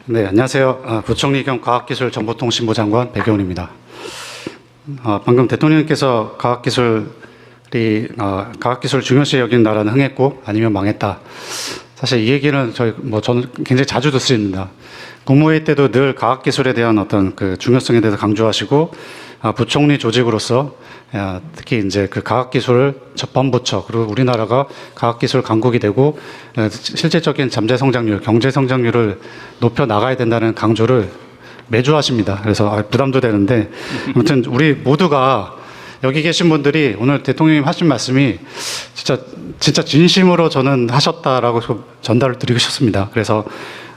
네, 안녕하세요. 부총리 겸 과학기술정보통신부 장관 백경훈입니다. 방금 대통령님께서 과학기술 중요시 여기는 나라는 흥했고 아니면 망했다. 사실 이 얘기는 저는 굉장히 자주 듣습니다. 국무회의 때도 늘 과학기술에 대한 어떤 그 중요성에 대해서 강조하시고, 부총리 조직으로서 특히 이제 그 과학기술 법무부처 그리고 우리나라가 과학기술 강국이 되고 실질적인 잠재 성장률, 경제 성장률을 높여 나가야 된다는 강조를 매주 하십니다. 그래서 부담도 되는데 아무튼 우리 모두가 여기 계신 분들이 오늘 대통령님 하신 말씀이 진짜 진심으로 저는 하셨다라고 전달을 드리고 싶습니다. 그래서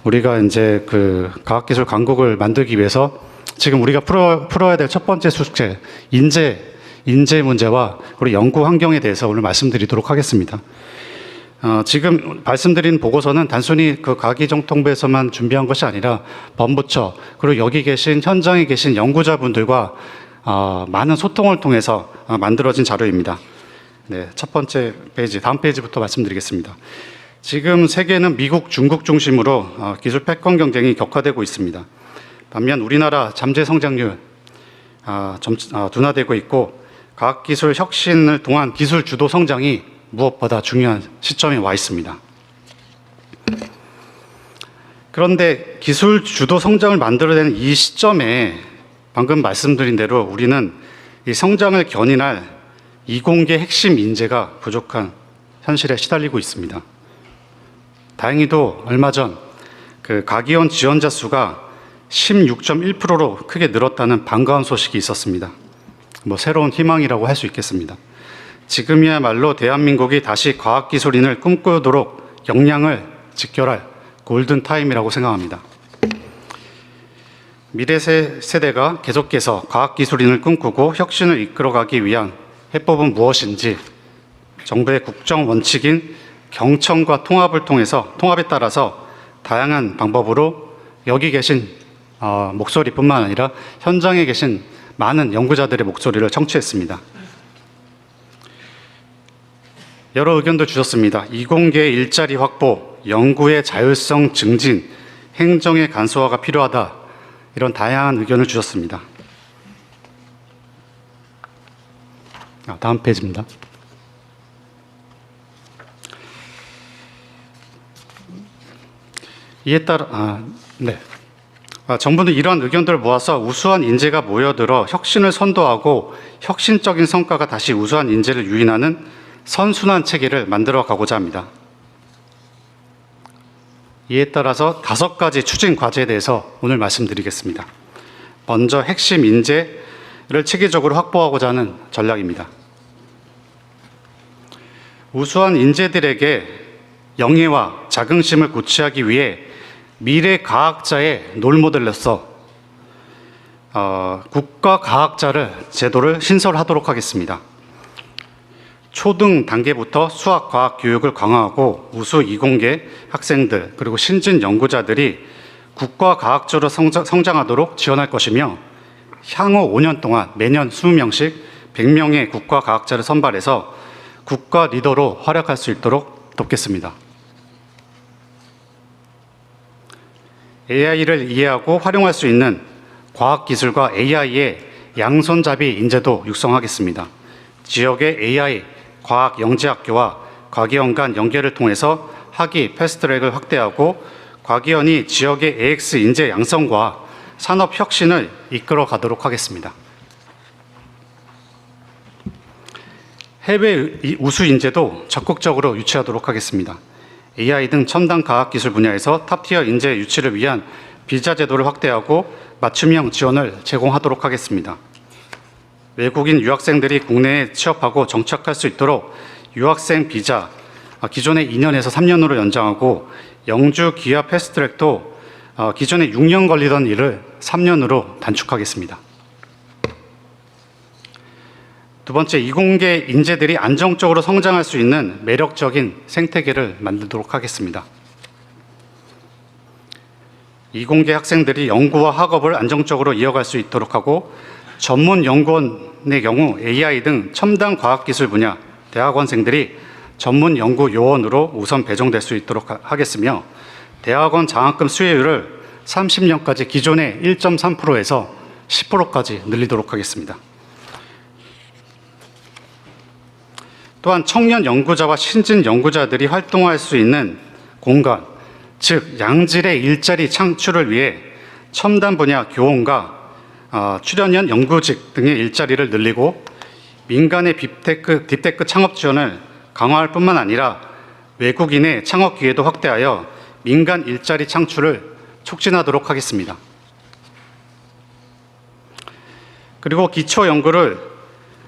우리가 이제 그 과학기술 강국을 만들기 위해서 지금 우리가 풀어야 될 첫 번째 숙제, 인재 문제와 우리 연구 환경에 대해서 오늘 말씀드리도록 하겠습니다. 지금 말씀드린 보고서는 단순히 그 과기정통부에서만 준비한 것이 아니라 법무처 그리고 여기 계신 현장에 계신 연구자분들과 많은 소통을 통해서 만들어진 자료입니다. 네, 첫 번째 페이지, 다음 페이지부터 말씀드리겠습니다. 지금 세계는 미국, 중국 중심으로 기술 패권 경쟁이 격화되고 있습니다. 반면 우리나라 잠재 성장률 둔화되고 있고 과학기술 혁신을 통한 기술 주도 성장이 무엇보다 중요한 시점에 와 있습니다. 그런데 기술 주도 성장을 만들어내는 이 시점에 방금 말씀드린 대로 우리는 이 성장을 견인할 이공계 핵심 인재가 부족한 현실에 시달리고 있습니다. 다행히도 얼마 전 그 과기원 지원자 수가 16.1%로 크게 늘었다는 반가운 소식이 있었습니다. 새로운 희망이라고 할 수 있겠습니다. 지금이야말로 대한민국이 다시 과학기술인을 꿈꾸도록 역량을 직결할 골든타임이라고 생각합니다. 미래 세대가 계속해서 과학기술인을 꿈꾸고 혁신을 이끌어가기 위한 해법은 무엇인지 정부의 국정 원칙인 경청과 통합에 따라서 다양한 방법으로 여기 계신 목소리뿐만 아니라 현장에 계신 많은 연구자들의 목소리를 청취했습니다. 여러 의견도 주셨습니다. 이공계 일자리 확보, 연구의 자율성 증진, 행정의 간소화가 필요하다. 이런 다양한 의견을 주셨습니다. 다음 페이지입니다. 이에 따라 정부는 이러한 의견들을 모아서 우수한 인재가 모여들어 혁신을 선도하고 혁신적인 성과가 다시 우수한 인재를 유인하는 선순환 체계를 만들어 가고자 합니다. 이에 따라서 5가지 추진 과제에 대해서 오늘 말씀드리겠습니다. 먼저 핵심 인재를 체계적으로 확보하고자 하는 전략입니다. 우수한 인재들에게 영예와 자긍심을 고취하기 위해 미래 과학자의 롤모델로서 국가과학자를 제도를 신설하도록 하겠습니다. 초등 단계부터 수학, 과학 교육을 강화하고 우수 이공계 학생들 그리고 신진 연구자들이 국가과학자로 성장하도록 지원할 것이며 향후 5년 동안 매년 20명씩 100명의 국가과학자를 선발해서 국가 리더로 활약할 수 있도록 돕겠습니다. AI를 이해하고 활용할 수 있는 과학기술과 AI의 양손잡이 인재도 육성하겠습니다. 지역의 AI 과학영재학교와 과기원 간 연계를 통해서 학위 패스트트랙을 확대하고 과기원이 지역의 AX 인재 양성과 산업 혁신을 이끌어 가도록 하겠습니다. 해외 우수 인재도 적극적으로 유치하도록 하겠습니다. AI 등 첨단 과학기술 분야에서 탑티어 인재 유치를 위한 비자 제도를 확대하고 맞춤형 지원을 제공하도록 하겠습니다. 외국인 유학생들이 국내에 취업하고 정착할 수 있도록 유학생 비자 기존의 2년에서 3년으로 연장하고 영주 기아 패스트트랙도 기존에 6년 걸리던 일을 3년으로 단축하겠습니다. 두 번째, 이공계 인재들이 안정적으로 성장할 수 있는 매력적인 생태계를 만들도록 하겠습니다. 이공계 학생들이 연구와 학업을 안정적으로 이어갈 수 있도록 하고 전문 연구원의 경우 AI 등 첨단 과학기술 분야 대학원생들이 전문 연구 요원으로 우선 배정될 수 있도록 하겠으며 대학원 장학금 수혜율을 30년까지 기존의 1.3%에서 10%까지 늘리도록 하겠습니다. 또한 청년 연구자와 신진 연구자들이 활동할 수 있는 공간, 즉 양질의 일자리 창출을 위해 첨단 분야 교원과 출연연 연구직 등의 일자리를 늘리고 민간의 딥테크 창업 지원을 강화할 뿐만 아니라 외국인의 창업 기회도 확대하여 민간 일자리 창출을 촉진하도록 하겠습니다. 그리고 기초 연구를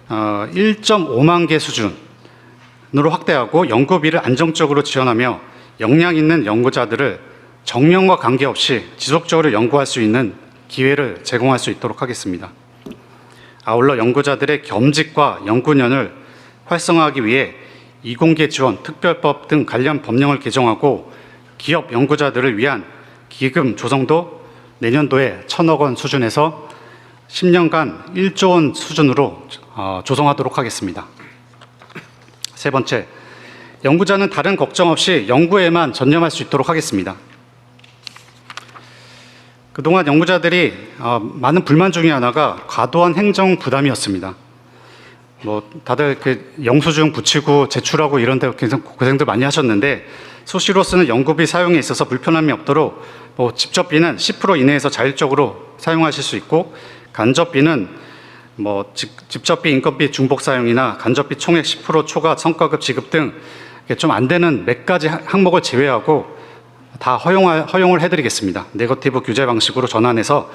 1.5만 개 수준으로 확대하고 연구비를 안정적으로 지원하며 역량 있는 연구자들을 정년과 관계없이 지속적으로 연구할 수 있는 기회를 제공할 수 있도록 하겠습니다. 아울러 연구자들의 겸직과 연구년을 활성화하기 위해 이공계 지원, 특별법 등 관련 법령을 개정하고 기업 연구자들을 위한 기금 조성도 내년도에 1,000억 원 수준에서 10년간 1조 원 수준으로 조성하도록 하겠습니다. 세 번째, 연구자는 다른 걱정 없이 연구에만 전념할 수 있도록 하겠습니다. 그동안 연구자들이 많은 불만 중에 하나가 과도한 행정 부담이었습니다. 다들 영수증 붙이고 제출하고 이런 데 고생들 많이 하셨는데 수시로 쓰는 연구비 사용에 있어서 불편함이 없도록 직접비는 10% 이내에서 자율적으로 사용하실 수 있고 간접비는 직접비, 인건비 중복 사용이나 간접비 총액 10% 초과 성과급 지급 등 좀 안 되는 몇 가지 항목을 제외하고 다 허용을 해드리겠습니다. 네거티브 규제 방식으로 전환해서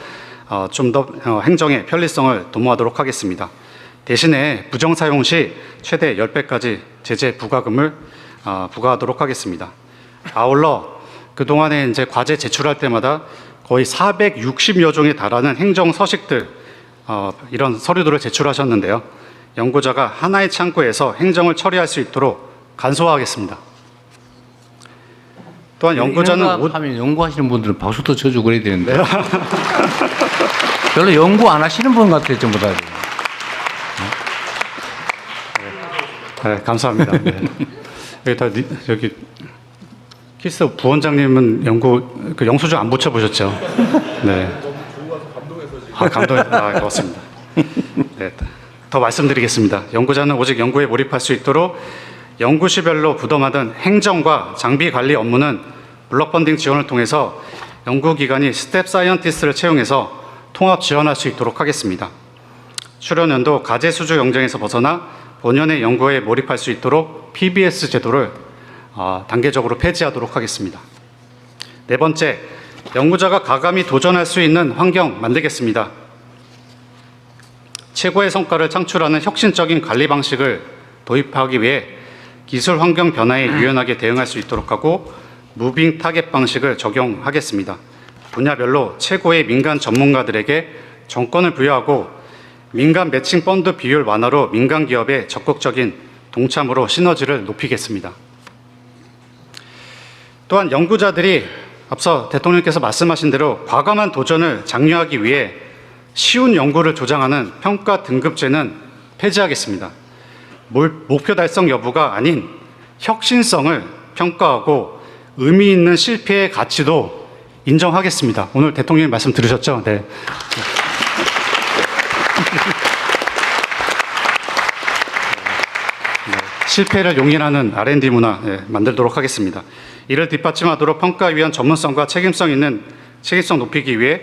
좀 더 행정의 편리성을 도모하도록 하겠습니다. 대신에 부정사용 시 최대 10배까지 제재 부과금을 부과하도록 하겠습니다. 아울러 그동안에 이제 과제 제출할 때마다 거의 460여 종에 달하는 행정 서식들, 이런 서류들을 제출하셨는데요. 연구자가 하나의 창구에서 행정을 처리할 수 있도록 간소화하겠습니다. 또한 연구자는 하면 연구하시는 분들은 박수도 쳐주고 그래야 되는데 별로 연구 안 하시는 분 같아요, 전부 다. 네, 감사합니다. 네. 여기 키스 부원장님은 영수증 안 붙여보셨죠? 네. 고맙습니다. 네, 더 말씀드리겠습니다. 연구자는 오직 연구에 몰입할 수 있도록 연구시별로 부담하던 행정과 장비 관리 업무는 블록 펀딩 지원을 통해서 연구기관이 스텝 사이언티스트를 채용해서 통합 지원할 수 있도록 하겠습니다. 출연연도 과제 수주 경쟁에서 벗어나 본연의 연구에 몰입할 수 있도록 PBS 제도를 단계적으로 폐지하도록 하겠습니다. 네 번째, 연구자가 가감히 도전할 수 있는 환경 만들겠습니다. 최고의 성과를 창출하는 혁신적인 관리 방식을 도입하기 위해 기술 환경 변화에 유연하게 대응할 수 있도록 하고 무빙 타겟 방식을 적용하겠습니다. 분야별로 최고의 민간 전문가들에게 정권을 부여하고 민간 매칭 펀드 비율 완화로 민간 기업의 적극적인 동참으로 시너지를 높이겠습니다. 또한 연구자들이 앞서 대통령께서 말씀하신 대로 과감한 도전을 장려하기 위해 쉬운 연구를 조장하는 평가 등급제는 폐지하겠습니다. 목표 달성 여부가 아닌 혁신성을 평가하고 의미 있는 실패의 가치도 인정하겠습니다. 오늘 대통령님 말씀 들으셨죠? 네. 실패를 용인하는 R&D 문화 만들도록 하겠습니다. 이를 뒷받침하도록 평가위원 전문성과 책임성 높이기 위해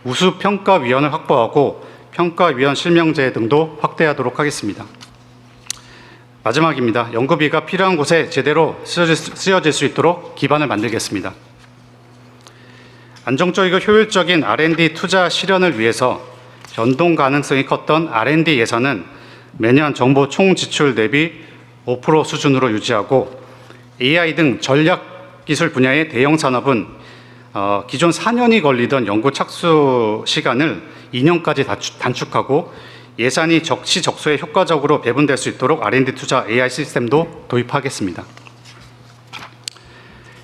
우수평가위원을 확보하고 평가위원 실명제 등도 확대하도록 하겠습니다. 마지막입니다. 연구비가 필요한 곳에 제대로 쓰여질 수 있도록 기반을 만들겠습니다. 안정적이고 효율적인 R&D 투자 실현을 위해서 변동 가능성이 컸던 R&D 예산은 매년 정부 총 지출 대비 5% 수준으로 유지하고 AI 등 전략 기술 분야의 대형 산업은 기존 4년이 걸리던 연구 착수 시간을 2년까지 단축하고 예산이 적시적소에 효과적으로 배분될 수 있도록 R&D 투자 AI 시스템도 도입하겠습니다.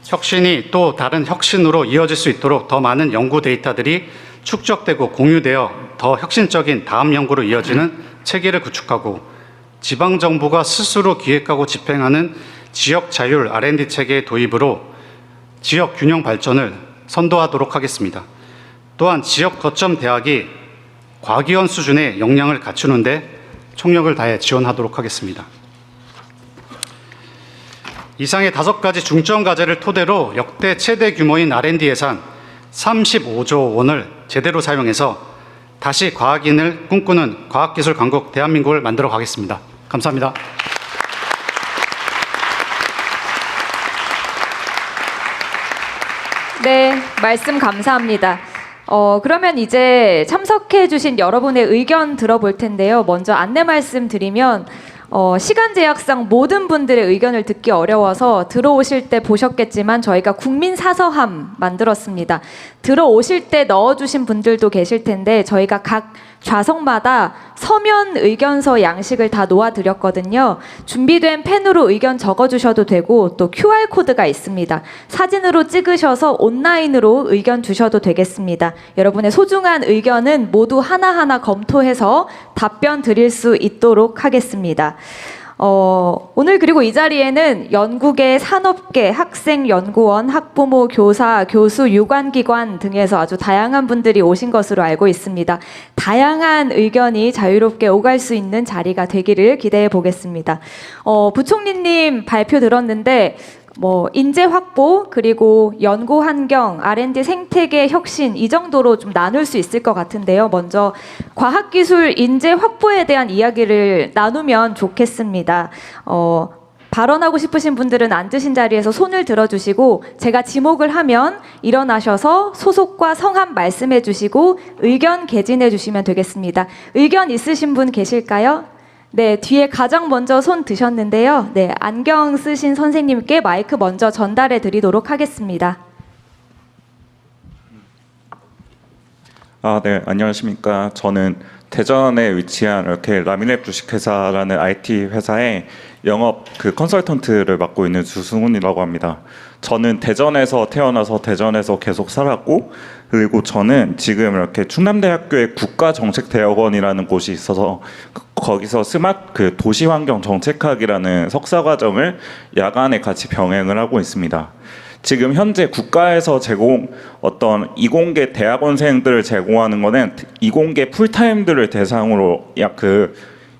혁신이 또 다른 혁신으로 이어질 수 있도록 더 많은 연구 데이터들이 축적되고 공유되어 더 혁신적인 다음 연구로 이어지는 체계를 구축하고 지방정부가 스스로 기획하고 집행하는 지역 자율 R&D 체계의 도입으로 지역 균형 발전을 선도하도록 하겠습니다. 또한 지역 거점 대학이 과기원 수준의 역량을 갖추는데 총력을 다해 지원하도록 하겠습니다. 이상의 5가지 중점 과제를 토대로 역대 최대 규모인 R&D 예산 35조 원을 제대로 사용해서 다시 과학인을 꿈꾸는 과학기술 강국 대한민국을 만들어 가겠습니다. 감사합니다. 네, 말씀 감사합니다. 그러면 이제 참석해 주신 여러분의 의견 들어볼 텐데요. 먼저 안내 말씀 드리면 시간 제약상 모든 분들의 의견을 듣기 어려워서 들어오실 때 보셨겠지만 저희가 국민 사서함 만들었습니다. 들어오실 때 넣어주신 분들도 계실 텐데 저희가 각 좌석마다 서면 의견서 양식을 다 놓아드렸거든요. 준비된 펜으로 의견 적어주셔도 되고 또 QR코드가 있습니다. 사진으로 찍으셔서 온라인으로 의견 주셔도 되겠습니다. 여러분의 소중한 의견은 모두 하나하나 검토해서 답변 드릴 수 있도록 하겠습니다. 오늘 그리고 이 자리에는 연구계, 산업계, 학생, 연구원, 학부모, 교사, 교수, 유관기관 등에서 아주 다양한 분들이 오신 것으로 알고 있습니다. 다양한 의견이 자유롭게 오갈 수 있는 자리가 되기를 기대해 보겠습니다. 부총리님 발표 들었는데 인재 확보 그리고 연구 환경, R&D 생태계 혁신 이 정도로 좀 나눌 수 있을 것 같은데요. 먼저 과학기술 인재 확보에 대한 이야기를 나누면 좋겠습니다. 발언하고 싶으신 분들은 앉으신 자리에서 손을 들어주시고 제가 지목을 하면 일어나셔서 소속과 성함 말씀해 주시고 의견 개진해 주시면 되겠습니다. 의견 있으신 분 계실까요? 네, 뒤에 가장 먼저 손 드셨는데요. 네, 안경 쓰신 선생님께 마이크 먼저 전달해 드리도록 하겠습니다. 네, 안녕하십니까. 저는 대전에 위치한 이렇게 라미랩 주식회사라는 IT 회사의 영업 컨설턴트를 맡고 있는 주승훈이라고 합니다. 저는 대전에서 태어나서 대전에서 계속 살았고, 그리고 저는 지금 이렇게 충남대학교의 국가정책대학원이라는 곳이 있어서 거기서 스마트 도시환경정책학이라는 석사과정을 야간에 같이 병행을 하고 있습니다. 지금 현재 국가에서 어떤 이공계 대학원생들을 제공하는 거는 이공계 풀타임들을 대상으로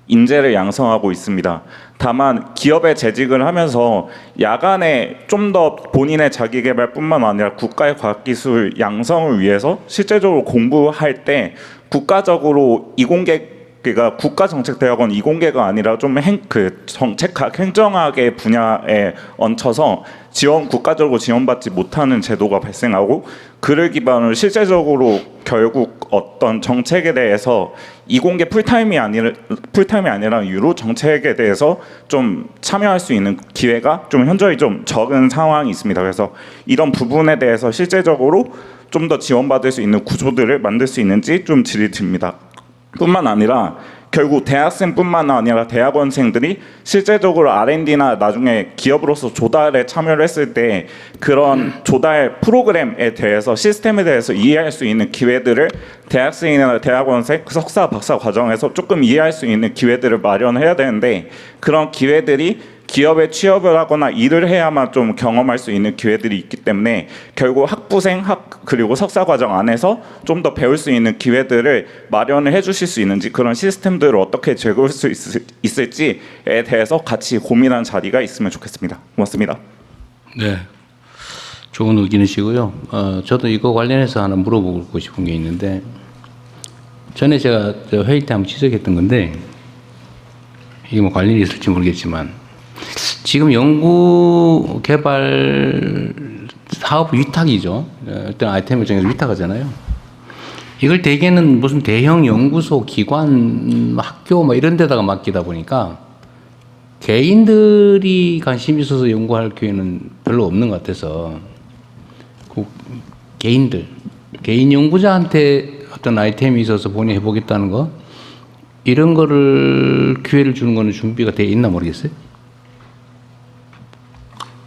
인재를 양성하고 있습니다. 다만 기업에 재직을 하면서 야간에 좀 더 본인의 자기계발뿐만 아니라 국가의 과학기술 양성을 위해서 실제적으로 공부할 때 국가적으로 그러니까 국가정책대학원 이공계가 아니라 좀 정책학, 행정학의 분야에 얹혀서 국가적으로 지원받지 못하는 제도가 발생하고, 그를 기반으로 실제적으로 결국 어떤 정책에 대해서 이공계 풀타임이 아니라 이유로 정책에 대해서 좀 참여할 수 있는 기회가 좀 현저히 좀 적은 상황이 있습니다. 그래서 이런 부분에 대해서 실제적으로 좀 더 지원받을 수 있는 구조들을 만들 수 있는지 좀 질의 드립니다. 뿐만 아니라 결국 대학생뿐만 아니라 대학원생들이 실제적으로 R&D나 나중에 기업으로서 조달에 참여를 했을 때 그런 조달 프로그램에 대해서 시스템에 대해서 이해할 수 있는 기회들을 대학생이나 대학원생 석사 박사 과정에서 조금 이해할 수 있는 기회들을 마련해야 되는데, 그런 기회들이 기업에 취업을 하거나 일을 해야만 좀 경험할 수 있는 기회들이 있기 때문에 결국 학부생 그리고 석사 과정 안에서 좀 더 배울 수 있는 기회들을 마련을 해주실 수 있는지, 그런 시스템들을 어떻게 제공할 수 있을지에 대해서 같이 고민하는 자리가 있으면 좋겠습니다. 고맙습니다. 네, 좋은 의견이시고요. 저도 이거 관련해서 하나 물어보고 싶은 게 있는데, 전에 제가 회의 때 한번 지적했던 건데 이게 관련이 있을지 모르겠지만, 지금 연구 개발 사업 위탁이죠. 어떤 아이템을 정해서 위탁하잖아요. 이걸 대개는 무슨 대형 연구소, 기관, 학교 이런 데다가 맡기다 보니까 개인들이 관심 있어서 연구할 기회는 별로 없는 것 같아서, 개인 연구자한테 어떤 아이템이 있어서 본인이 해보겠다는 거, 이런 거를 기회를 주는 거는 준비가 돼 있나 모르겠어요.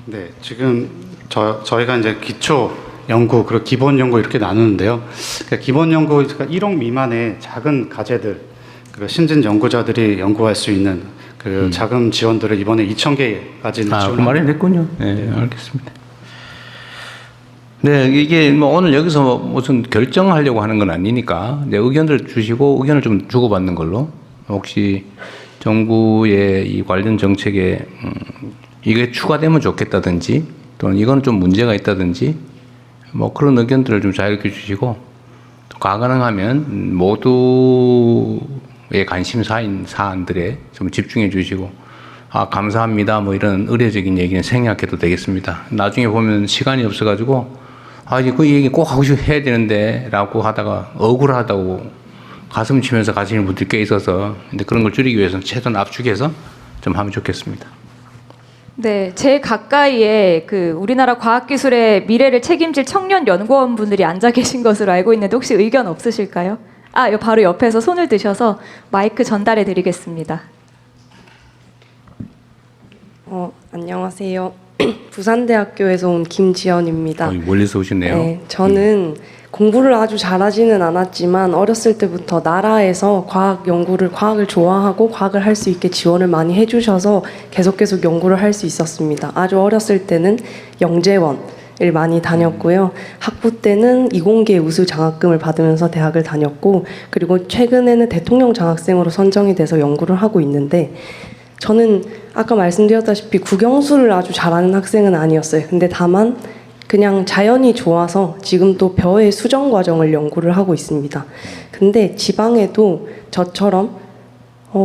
네, 지금 저희가 이제 기초 연구 그리고 기본 연구 이렇게 나누는데요. 그러니까 기본 연구 1억 미만의 작은 과제들, 그리고 신진 연구자들이 연구할 수 있는 그 자금 지원들을 이번에 2,000개까지는 그 말이 됐군요. 네, 알겠습니다. 네, 이게 뭐 오늘 여기서 무슨 결정하려고 하는 건 아니니까 이제 의견을 주시고 의견을 좀 주고받는 걸로 혹시 정부의 이 관련 정책에 이게 추가되면 좋겠다든지 또는 이건 좀 문제가 있다든지 뭐 그런 의견들을 좀 자유롭게 주시고 또 가능하면 모두의 관심사인 사안들에 좀 집중해 주시고 아 감사합니다 뭐 이런 의례적인 얘기는 생략해도 되겠습니다. 나중에 보면 시간이 없어가지고 아 이제 그 얘기 꼭 하고 해야 되는데라고 하다가 억울하다고 가슴 치면서 가시는 분들 꽤 있어서 근데 그런 걸 줄이기 위해서는 최대한 압축해서 좀 하면 좋겠습니다. 네, 제 가까이에 그 우리나라 과학기술의 미래를 책임질 청년 연구원분들이 앉아 계신 것으로 알고 있는데 혹시 의견 없으실까요? 아, 요 바로 옆에서 손을 드셔서 마이크 전달해 드리겠습니다. 안녕하세요. 부산대학교에서 온 김지연입니다. 멀리서 오셨네요. 네, 저는 공부를 아주 잘하지는 않았지만 어렸을 때부터 나라에서 과학을 좋아하고 과학을 할 수 있게 지원을 많이 해주셔서 계속 연구를 할 수 있었습니다. 아주 어렸을 때는 영재원을 많이 다녔고요. 학부 때는 이공계 우수 장학금을 받으면서 대학을 다녔고 그리고 최근에는 대통령 장학생으로 선정이 돼서 연구를 하고 있는데 저는 아까 말씀드렸다시피 국영수를 아주 잘하는 학생은 아니었어요. 근데 다만 그냥 자연이 좋아서 지금 또 벼의 수정 과정을 연구를 하고 있습니다. 근데 지방에도 저처럼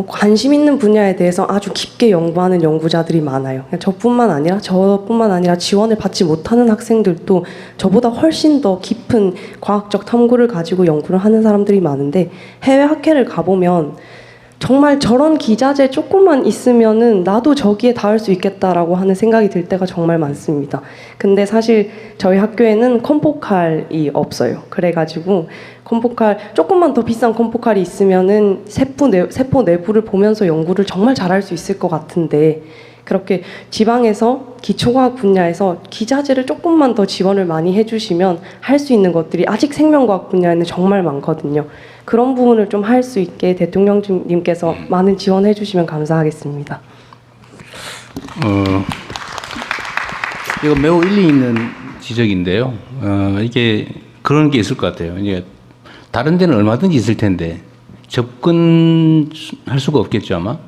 관심 있는 분야에 대해서 아주 깊게 연구하는 연구자들이 많아요. 저뿐만 아니라 지원을 받지 못하는 학생들도 저보다 훨씬 더 깊은 과학적 탐구를 가지고 연구를 하는 사람들이 많은데 해외 학회를 가보면 정말 저런 기자재 조금만 있으면은 나도 저기에 닿을 수 있겠다라고 하는 생각이 들 때가 정말 많습니다. 근데 사실 저희 학교에는 컴포칼이 없어요. 그래가지고 조금만 더 비싼 컴포칼이 있으면은 세포 내부를 보면서 연구를 정말 잘할 수 있을 것 같은데 그렇게 지방에서 기초과학 분야에서 기자재를 조금만 더 지원을 많이 해주시면 할 수 있는 것들이 아직 생명과학 분야에는 정말 많거든요. 그런 부분을 좀 할 수 있게 대통령님께서 많은 지원해 주시면 감사하겠습니다. 이거 매우 일리 있는 지적인데요. 이게 그런 게 있을 것 같아요. 이제 다른 데는 얼마든지 있을 텐데 접근할 수가 없겠죠 아마.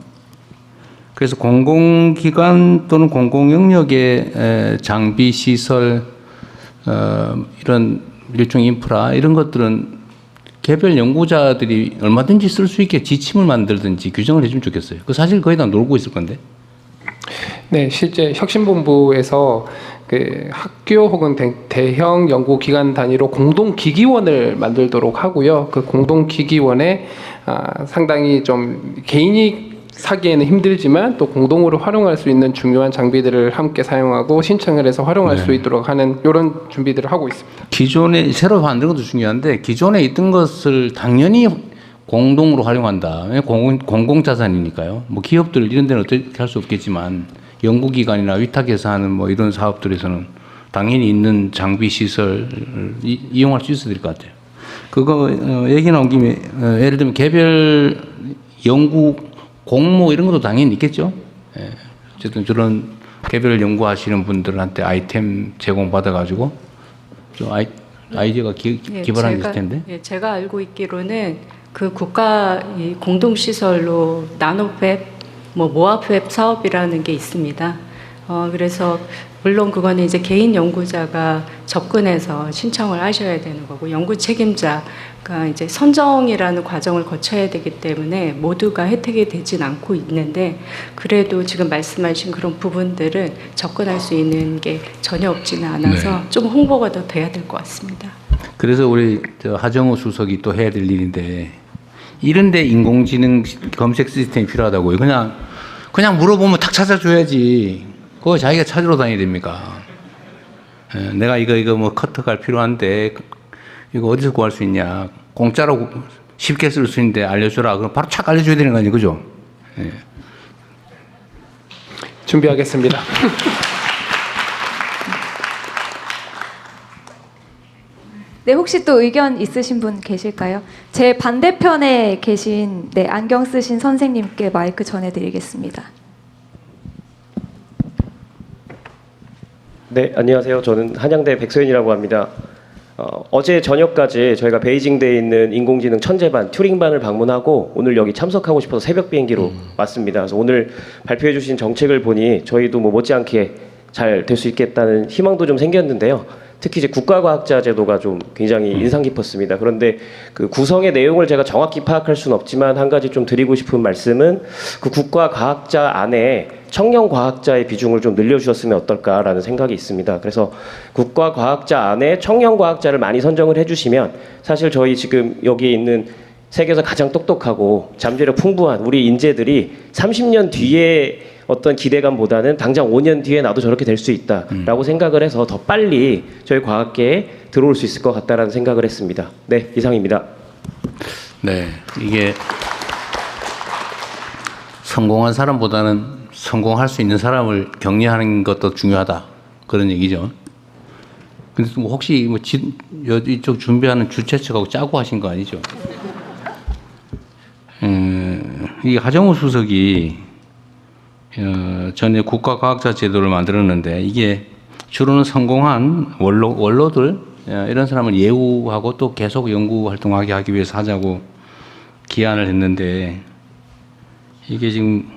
그래서 공공기관 또는 공공영역의 장비 시설 이런 일종의 인프라 이런 것들은 개별 연구자들이 얼마든지 쓸 수 있게 지침을 만들든지 규정을 해주면 좋겠어요. 그 사실 거의 다 놀고 있을 건데. 네, 실제 혁신본부에서 그 학교 혹은 대형 연구기관 단위로 공동기기원을 만들도록 하고요. 그 공동기기원에 상당히 좀 개인이 사기에는 힘들지만 또 공동으로 활용할 수 있는 중요한 장비들을 함께 사용하고 신청을 해서 활용할 수 있도록 하는 이런 준비들을 하고 있습니다. 기존에 새로 만드는 것도 중요한데 기존에 있던 것을 당연히 공동으로 활용한다. 공공자산이니까요. 뭐 기업들 이런 데는 어떻게 할 수 없겠지만 연구기관이나 위탁해서 하는 뭐 이런 사업들에서는 당연히 있는 장비 시설을 이용할 수 있어야 될 것 같아요. 그거 얘기 나온 김에 예를 들면 개별 연구 공모 이런 것도 당연히 있겠죠. 예. 어쨌든 저런 개별 연구하시는 분들한테 아이템 제공받아가지고 좀 아이디어가 기발한 게 있을 텐데. 제가 알고 있기로는 그 국가 공동시설로 나노팹, 모아팹 사업이라는 게 있습니다. 그래서 물론 그거는 이제 개인 연구자가 접근해서 신청을 하셔야 되는 거고 연구 책임자가 이제 선정이라는 과정을 거쳐야 되기 때문에 모두가 혜택이 되진 않고 있는데 그래도 지금 말씀하신 그런 부분들은 접근할 수 있는 게 전혀 없지는 않아서 좀 홍보가 더 돼야 될 것 같습니다. 그래서 우리 하정우 수석이 또 해야 될 일인데 이런데 인공지능 검색 시스템이 필요하다고요. 그냥 물어보면 탁 찾아줘야지. 그거 자기가 찾으러 다녀야 됩니까? 내가 이거 뭐 커터갈 필요한데 이거 어디서 구할 수 있냐? 공짜로 쉽게 쓸 수 있는데 알려줘라. 그럼 바로 착 알려줘야 되는 거 아니에요, 그죠? 예. 준비하겠습니다. 네, 혹시 또 의견 있으신 분 계실까요? 제 반대편에 계신 안경 쓰신 선생님께 마이크 전해드리겠습니다. 네, 안녕하세요. 저는 한양대 백소연이라고 합니다. 어제 저녁까지 저희가 베이징대에 있는 인공지능 천재반 튜링반을 방문하고 오늘 여기 참석하고 싶어서 새벽 비행기로 왔습니다. 그래서 오늘 발표해 주신 정책을 보니 저희도 뭐 못지않게 잘 될 수 있겠다는 희망도 좀 생겼는데요. 특히 이제 국가과학자 제도가 좀 굉장히 인상 깊었습니다. 그런데 그 구성의 내용을 제가 정확히 파악할 수는 없지만 한 가지 좀 드리고 싶은 말씀은 그 국가과학자 안에 청년 과학자의 비중을 좀 늘려주셨으면 어떨까라는 생각이 있습니다. 그래서 국가과학자 안에 청년 과학자를 많이 선정을 해주시면 사실 저희 지금 여기에 있는 세계에서 가장 똑똑하고 잠재력 풍부한 우리 인재들이 30년 뒤에 어떤 기대감보다는 당장 5년 뒤에 나도 저렇게 될 수 있다라고 생각을 해서 더 빨리 저희 과학계에 들어올 수 있을 것 같다라는 생각을 했습니다. 네, 이상입니다. 네, 이게 성공한 사람보다는 성공할 수 있는 사람을 격려하는 것도 중요하다 그런 얘기죠. 근데 뭐 혹시 뭐 이쪽 준비하는 주최 측하고 짜고 하신 거 아니죠? 이 하정우 수석이 전에 국가과학자 제도를 만들었는데 이게 주로는 성공한 원로들 이런 사람을 예우하고 또 계속 연구 활동하게 하기 위해서 하자고 기한을 했는데 이게 지금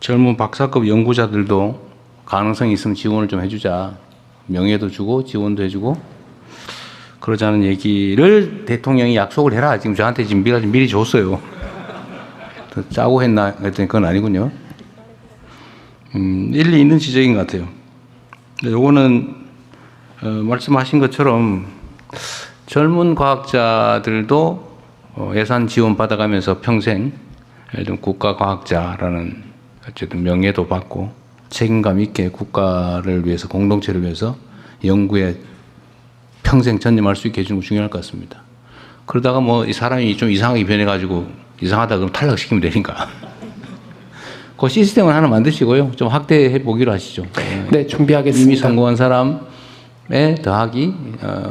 젊은 박사급 연구자들도 가능성이 있으면 지원을 좀 해주자. 명예도 주고 지원도 해주고 그러자는 얘기를 대통령이 약속을 해라. 지금 저한테 지금 미리 줬어요. 더 짜고 했나 했더니 그건 아니군요. 일리 있는 지적인 것 같아요. 요거는 말씀하신 것처럼 젊은 과학자들도 예산 지원 받아가면서 평생 예를 들면 국가과학자라는 어쨌든 명예도 받고 책임감 있게 국가를 위해서 공동체를 위해서 연구에 평생 전념할 수 있게 해주는 거 중요할 것 같습니다. 그러다가 뭐 이 사람이 좀 이상하게 변해가지고 이상하다 그러면 탈락시키면 되니까. 그 시스템을 하나 만드시고요. 좀 확대해 보기로 하시죠. 네, 준비하겠습니다. 이미 성공한 사람에 더하기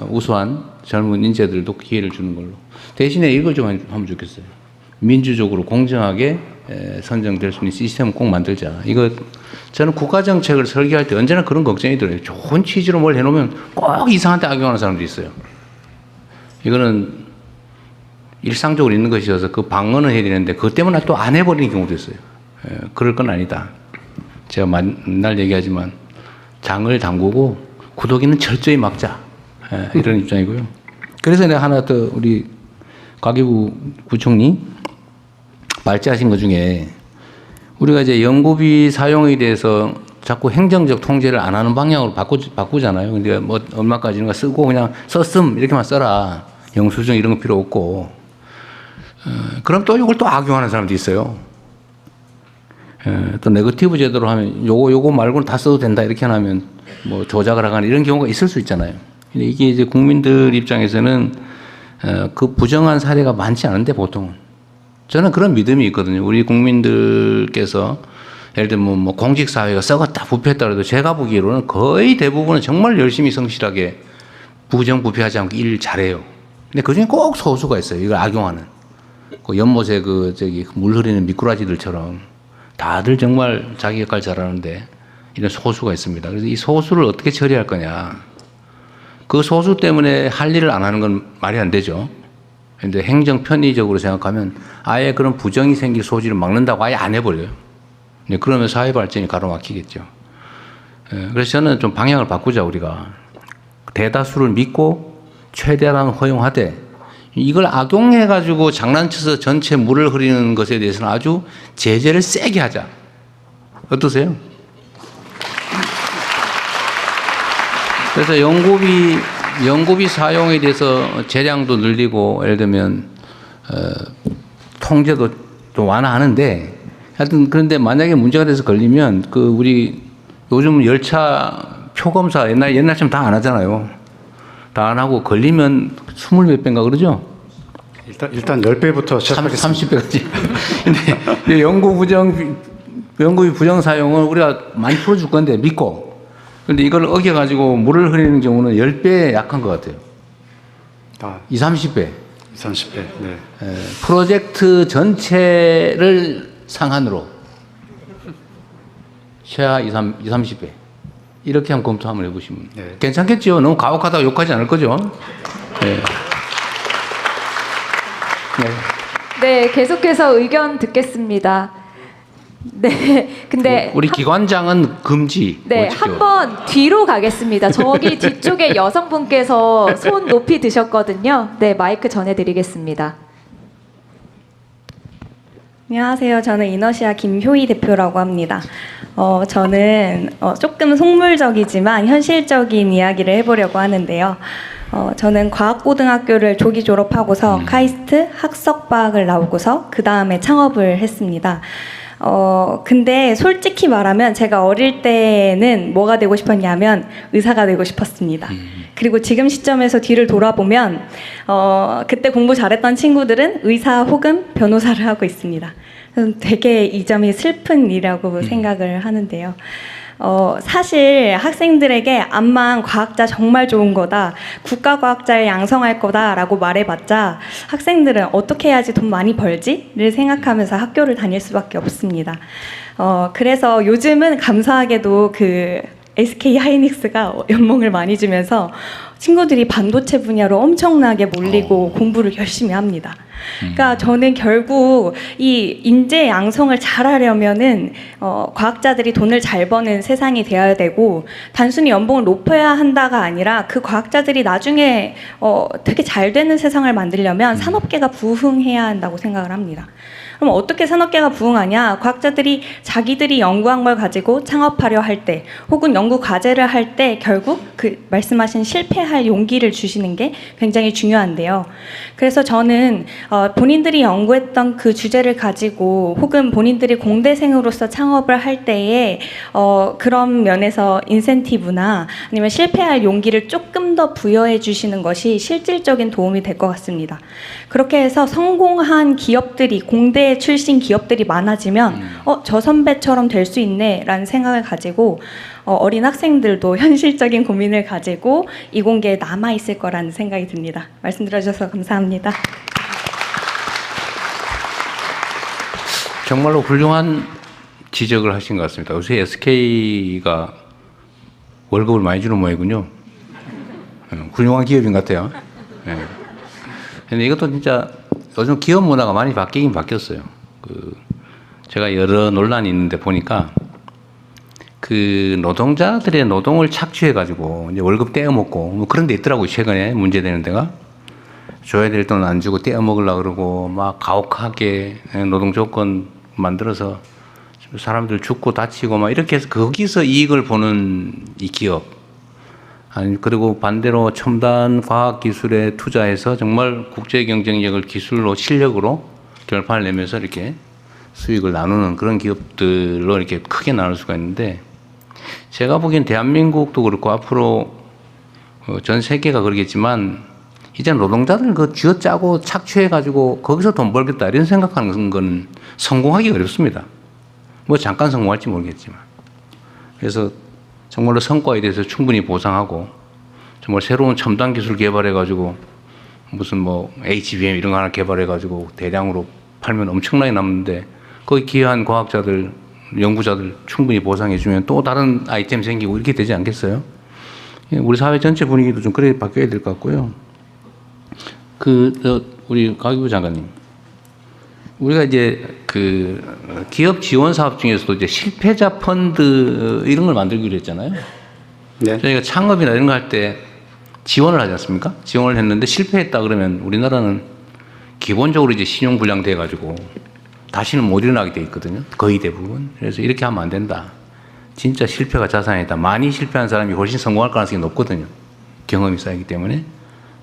우수한 젊은 인재들도 기회를 주는 걸로. 대신에 이걸 좀 하면 좋겠어요. 민주적으로 공정하게 선정될 수 있는 시스템을 꼭 만들자. 이거 저는 국가정책을 설계할 때 언제나 그런 걱정이 들어요. 좋은 취지로 뭘 해놓으면 꼭 이상한 데 악용하는 사람들이 있어요. 이거는 일상적으로 있는 것이어서 그 방어는 해야 되는데 그것 때문에 또 안 해버리는 경우도 있어요. 그럴 건 아니다. 제가 맨날 얘기하지만 장을 담그고 구더기는 철저히 막자. 이런 입장이고요. 그래서 내가 하나 더 우리 과기부 부총리 말재하신 것 중에 우리가 이제 연구비 사용에 대해서 자꾸 행정적 통제를 안 하는 방향으로 바꾸잖아요. 근데 뭐 얼마까지는 쓰고 그냥 썼음 이렇게만 써라. 영수증 이런 거 필요 없고. 그럼 또 이걸 또 악용하는 사람도 있어요. 또 네거티브 제도로 하면 요거 말고는 다 써도 된다 이렇게 하면 뭐 조작을 하거나 이런 경우가 있을 수 있잖아요. 근데 이게 이제 국민들 입장에서는 그 부정한 사례가 많지 않은데 보통은 저는 그런 믿음이 있거든요. 우리 국민들께서 예를 들면 뭐 공직사회가 썩었다 부패했다 해도 제가 보기로는 거의 대부분은 정말 열심히 성실하게 부정부패하지 않고 일 잘해요. 근데 그중에 꼭 소수가 있어요. 이걸 악용하는 그 연못에 물 흐르는 미꾸라지들처럼 다들 정말 자기 역할 잘하는데 이런 소수가 있습니다. 그래서 이 소수를 어떻게 처리할 거냐. 그 소수 때문에 할 일을 안 하는 건 말이 안 되죠. 그런데 행정 편의적으로 생각하면 아예 그런 부정이 생길 소지를 막는다고 아예 안 해버려요. 그러면 사회 발전이 가로막히겠죠. 그래서 저는 좀 방향을 바꾸자 우리가. 대다수를 믿고 최대한 허용하되 이걸 악용해가지고 장난쳐서 전체 물을 흐리는 것에 대해서는 아주 제재를 세게 하자. 어떠세요? 그래서 연구비 사용에 대해서 재량도 늘리고 예를 들면 통제도 좀 완화하는데 하여튼 그런데 만약에 문제가 돼서 걸리면 그 우리 요즘 열차 표검사 옛날처럼 다 안 하잖아요. 다 안 하고 걸리면 20몇 배인가 그러죠? 일단 10배부터 시작하겠습니다. 30배까지. 근데 연구비 부정 사용은 우리가 많이 풀어줄 건데 믿고. 근데 이걸 어겨가지고 물을 흐리는 경우는 10배 약한 것 같아요. 30배. 30배. 네. 프로젝트 전체를 상한으로 최하 30배. 이렇게 한번 검토 한번 해보시면 네. 괜찮겠죠? 너무 가혹하다고 욕하지 않을 거죠? 네. 네. 네, 계속해서 의견 듣겠습니다. 네, 근데 우리 기관장은 금지. 네, 원칙적으로. 한번 뒤로 가겠습니다. 저기 뒤쪽에 여성분께서 손 높이 드셨거든요. 네, 마이크 전해드리겠습니다. 안녕하세요. 저는 이너시아 김효희 대표라고 합니다. 저는 조금 속물적이지만 현실적인 이야기를 해보려고 하는데요. 저는 과학고등학교를 조기 졸업하고서 카이스트 학석과학을 나오고서 그 다음에 창업을 했습니다. 근데 솔직히 말하면 제가 어릴 때는 뭐가 되고 싶었냐면 의사가 되고 싶었습니다. 그리고 지금 시점에서 뒤를 돌아보면 그때 공부 잘했던 친구들은 의사 혹은 변호사를 하고 있습니다. 되게 이 점이 슬픈 일이라고 생각을 하는데요. 사실 학생들에게 암만 과학자 정말 좋은 거다, 국가과학자를 양성할 거다라고 말해봤자 학생들은 어떻게 해야지 돈 많이 벌지를 생각하면서 학교를 다닐 수밖에 없습니다. 그래서 요즘은 감사하게도 그 SK 하이닉스가 연봉을 많이 주면서 친구들이 반도체 분야로 엄청나게 몰리고 공부를 열심히 합니다. 그러니까 저는 결국 이 인재 양성을 잘하려면은 과학자들이 돈을 잘 버는 세상이 되어야 되고, 단순히 연봉을 높여야 한다가 아니라 그 과학자들이 나중에 되게 잘 되는 세상을 만들려면 산업계가 부흥해야 한다고 생각을 합니다. 그럼 어떻게 산업계가 부흥하냐? 과학자들이 자기들이 연구한 걸 가지고 창업하려 할 때, 혹은 연구 과제를 할 때 결국 그 말씀하신 실패할 용기를 주시는 게 굉장히 중요한데요. 그래서 저는 본인들이 연구했던 그 주제를 가지고 혹은 본인들이 공대생으로서 창업을 할 때에 그런 면에서 인센티브나 아니면 실패할 용기를 조금 더 부여해 주시는 것이 실질적인 도움이 될 것 같습니다. 그렇게 해서 성공한 기업들이, 공대 출신 기업들이 많아지면 저 선배처럼 될 수 있네 라는 생각을 가지고 어린 학생들도 현실적인 고민을 가지고 이공계에 남아있을 거라는 생각이 듭니다. 말씀 들어주셔서 감사합니다. 정말로 훌륭한 지적을 하신 것 같습니다. 요새 SK가 월급을 많이 주는 모양이군요. 훌륭한 기업인 것 같아요. 네. 근데 이것도 진짜 요즘 기업 문화가 많이 바뀌긴 바뀌었어요. 제가 여러 논란이 있는데 보니까 그 노동자들의 노동을 착취해가지고 이제 월급 떼어먹고 뭐 그런 데 있더라고요. 최근에 문제되는 데가. 줘야 될 돈 안 주고 떼어먹으려고 그러고 막 가혹하게 노동 조건 만들어서 사람들 죽고 다치고 막 이렇게 해서 거기서 이익을 보는 이 기업. 아니, 그리고 반대로 첨단 과학 기술에 투자해서 정말 국제 경쟁력을 기술로 실력으로 결판을 내면서 이렇게 수익을 나누는 그런 기업들로 이렇게 크게 나눌 수가 있는데, 제가 보기엔 대한민국도 그렇고 앞으로 전 세계가 그러겠지만 이제 노동자들 그 쥐어짜고 착취해가지고 거기서 돈 벌겠다 이런 생각하는 건 성공하기 어렵습니다. 뭐 잠깐 성공할지 모르겠지만. 그래서 정말로 성과에 대해서 충분히 보상하고 정말 새로운 첨단 기술 개발해가지고 무슨 뭐 HBM 이런 거 하나 개발해가지고 대량으로 팔면 엄청나게 남는데 거기 기여한 과학자들, 연구자들 충분히 보상해주면 또 다른 아이템 생기고 이렇게 되지 않겠어요? 우리 사회 전체 분위기도 좀 그래 바뀌어야 될 것 같고요. 우리 가기부 장관님, 우리가 이제 그 기업 지원 사업 중에서도 이제 실패자 펀드 이런 걸 만들기로 했잖아요. 네. 저희가 창업이나 이런 거 할 때 지원을 하지 않습니까? 지원을 했는데 실패했다 그러면 우리나라는 기본적으로 이제 신용 불량돼 가지고 다시는 못 일어나게 돼 있거든요. 거의 대부분. 그래서 이렇게 하면 안 된다. 진짜 실패가 자산이다. 많이 실패한 사람이 훨씬 성공할 가능성이 높거든요. 경험이 쌓이기 때문에.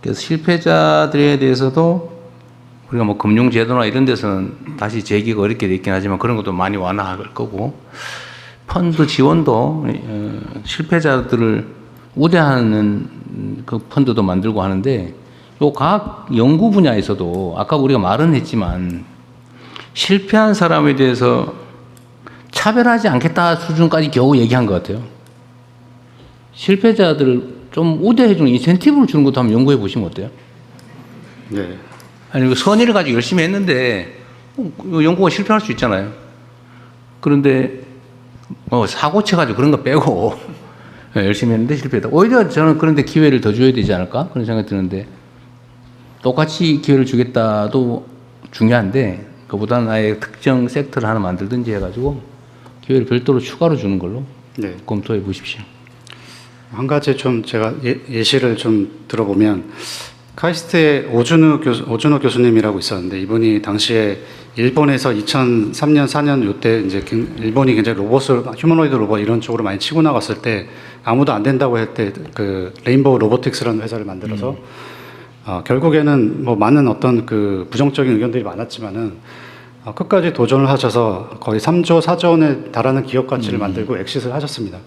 그래서 실패자들에 대해서도 우리가 뭐 금융제도나 이런 데서는 다시 재기가 어렵게 돼 있긴 하지만 그런 것도 많이 완화할 거고, 펀드 지원도 실패자들을 우대하는 그 펀드도 만들고 하는데, 요 과학 연구 분야에서도 아까 우리가 말은 했지만 실패한 사람에 대해서 차별하지 않겠다 수준까지 겨우 얘기한 것 같아요. 실패자들을 좀 우대해주는 인센티브를 주는 것도 한번 연구해 보시면 어때요? 네. 아니, 선의를 가지고 열심히 했는데 연구가 실패할 수 있잖아요. 그런데 사고 쳐가지고 그런 거 빼고 열심히 했는데 실패했다. 오히려 저는 그런데 기회를 더 줘야 되지 않을까? 그런 생각이 드는데 똑같이 기회를 주겠다도 중요한데 그보다는 아예 특정 섹터를 하나 만들든지 해가지고 기회를 별도로 추가로 주는 걸로 네. 검토해 보십시오. 한 가지 좀 제가 예시를 좀 들어보면 카이스트의 오준호 교수님이라고 있었는데 이분이 당시에 일본에서 2003년 4년 요때 이제 일본이 굉장히 휴머노이드 로봇 이런 쪽으로 많이 치고 나갔을 때 아무도 안 된다고 할 때 그 레인보우 로보틱스라는 회사를 만들어서 결국에는 뭐 많은 어떤 그 부정적인 의견들이 많았지만은 끝까지 도전을 하셔서 거의 3조, 4조 원에 달하는 기업 가치를 만들고 엑시트를 하셨습니다.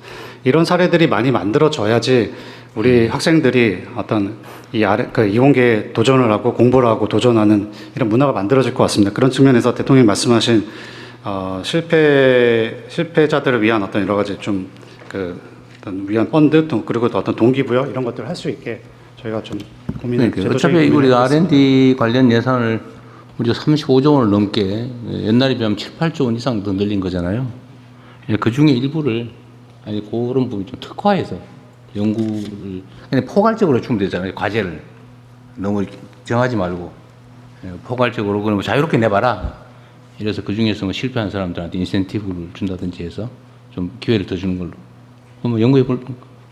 이런 사례들이 많이 만들어져야지 우리 학생들이 어떤 그 이공계에 도전을 하고 공부를 하고 도전하는 이런 문화가 만들어질 것 같습니다. 그런 측면에서 대통령이 말씀하신 실패자들을 위한 어떤 여러 가지 좀 그 어떤 위한 펀드 그리고 또 어떤 동기부여 이런 것들을 할 수 있게 저희가 좀 고민을 어차피 우리가 R&D 관련 예산을 우리가 35조 원을 넘게 옛날에 비하면 7, 8조 원 이상 더 늘린 거잖아요. 그 중에 일부를 아니 그런 부분 좀 특화해서 연구를 그냥 포괄적으로 주면 되잖아요. 과제를 너무 정하지 말고 포괄적으로 그럼 자유롭게 내봐라. 이래서 그 중에서 뭐 실패한 사람들한테 인센티브를 준다든지 해서 좀 기회를 더 주는 걸로. 그럼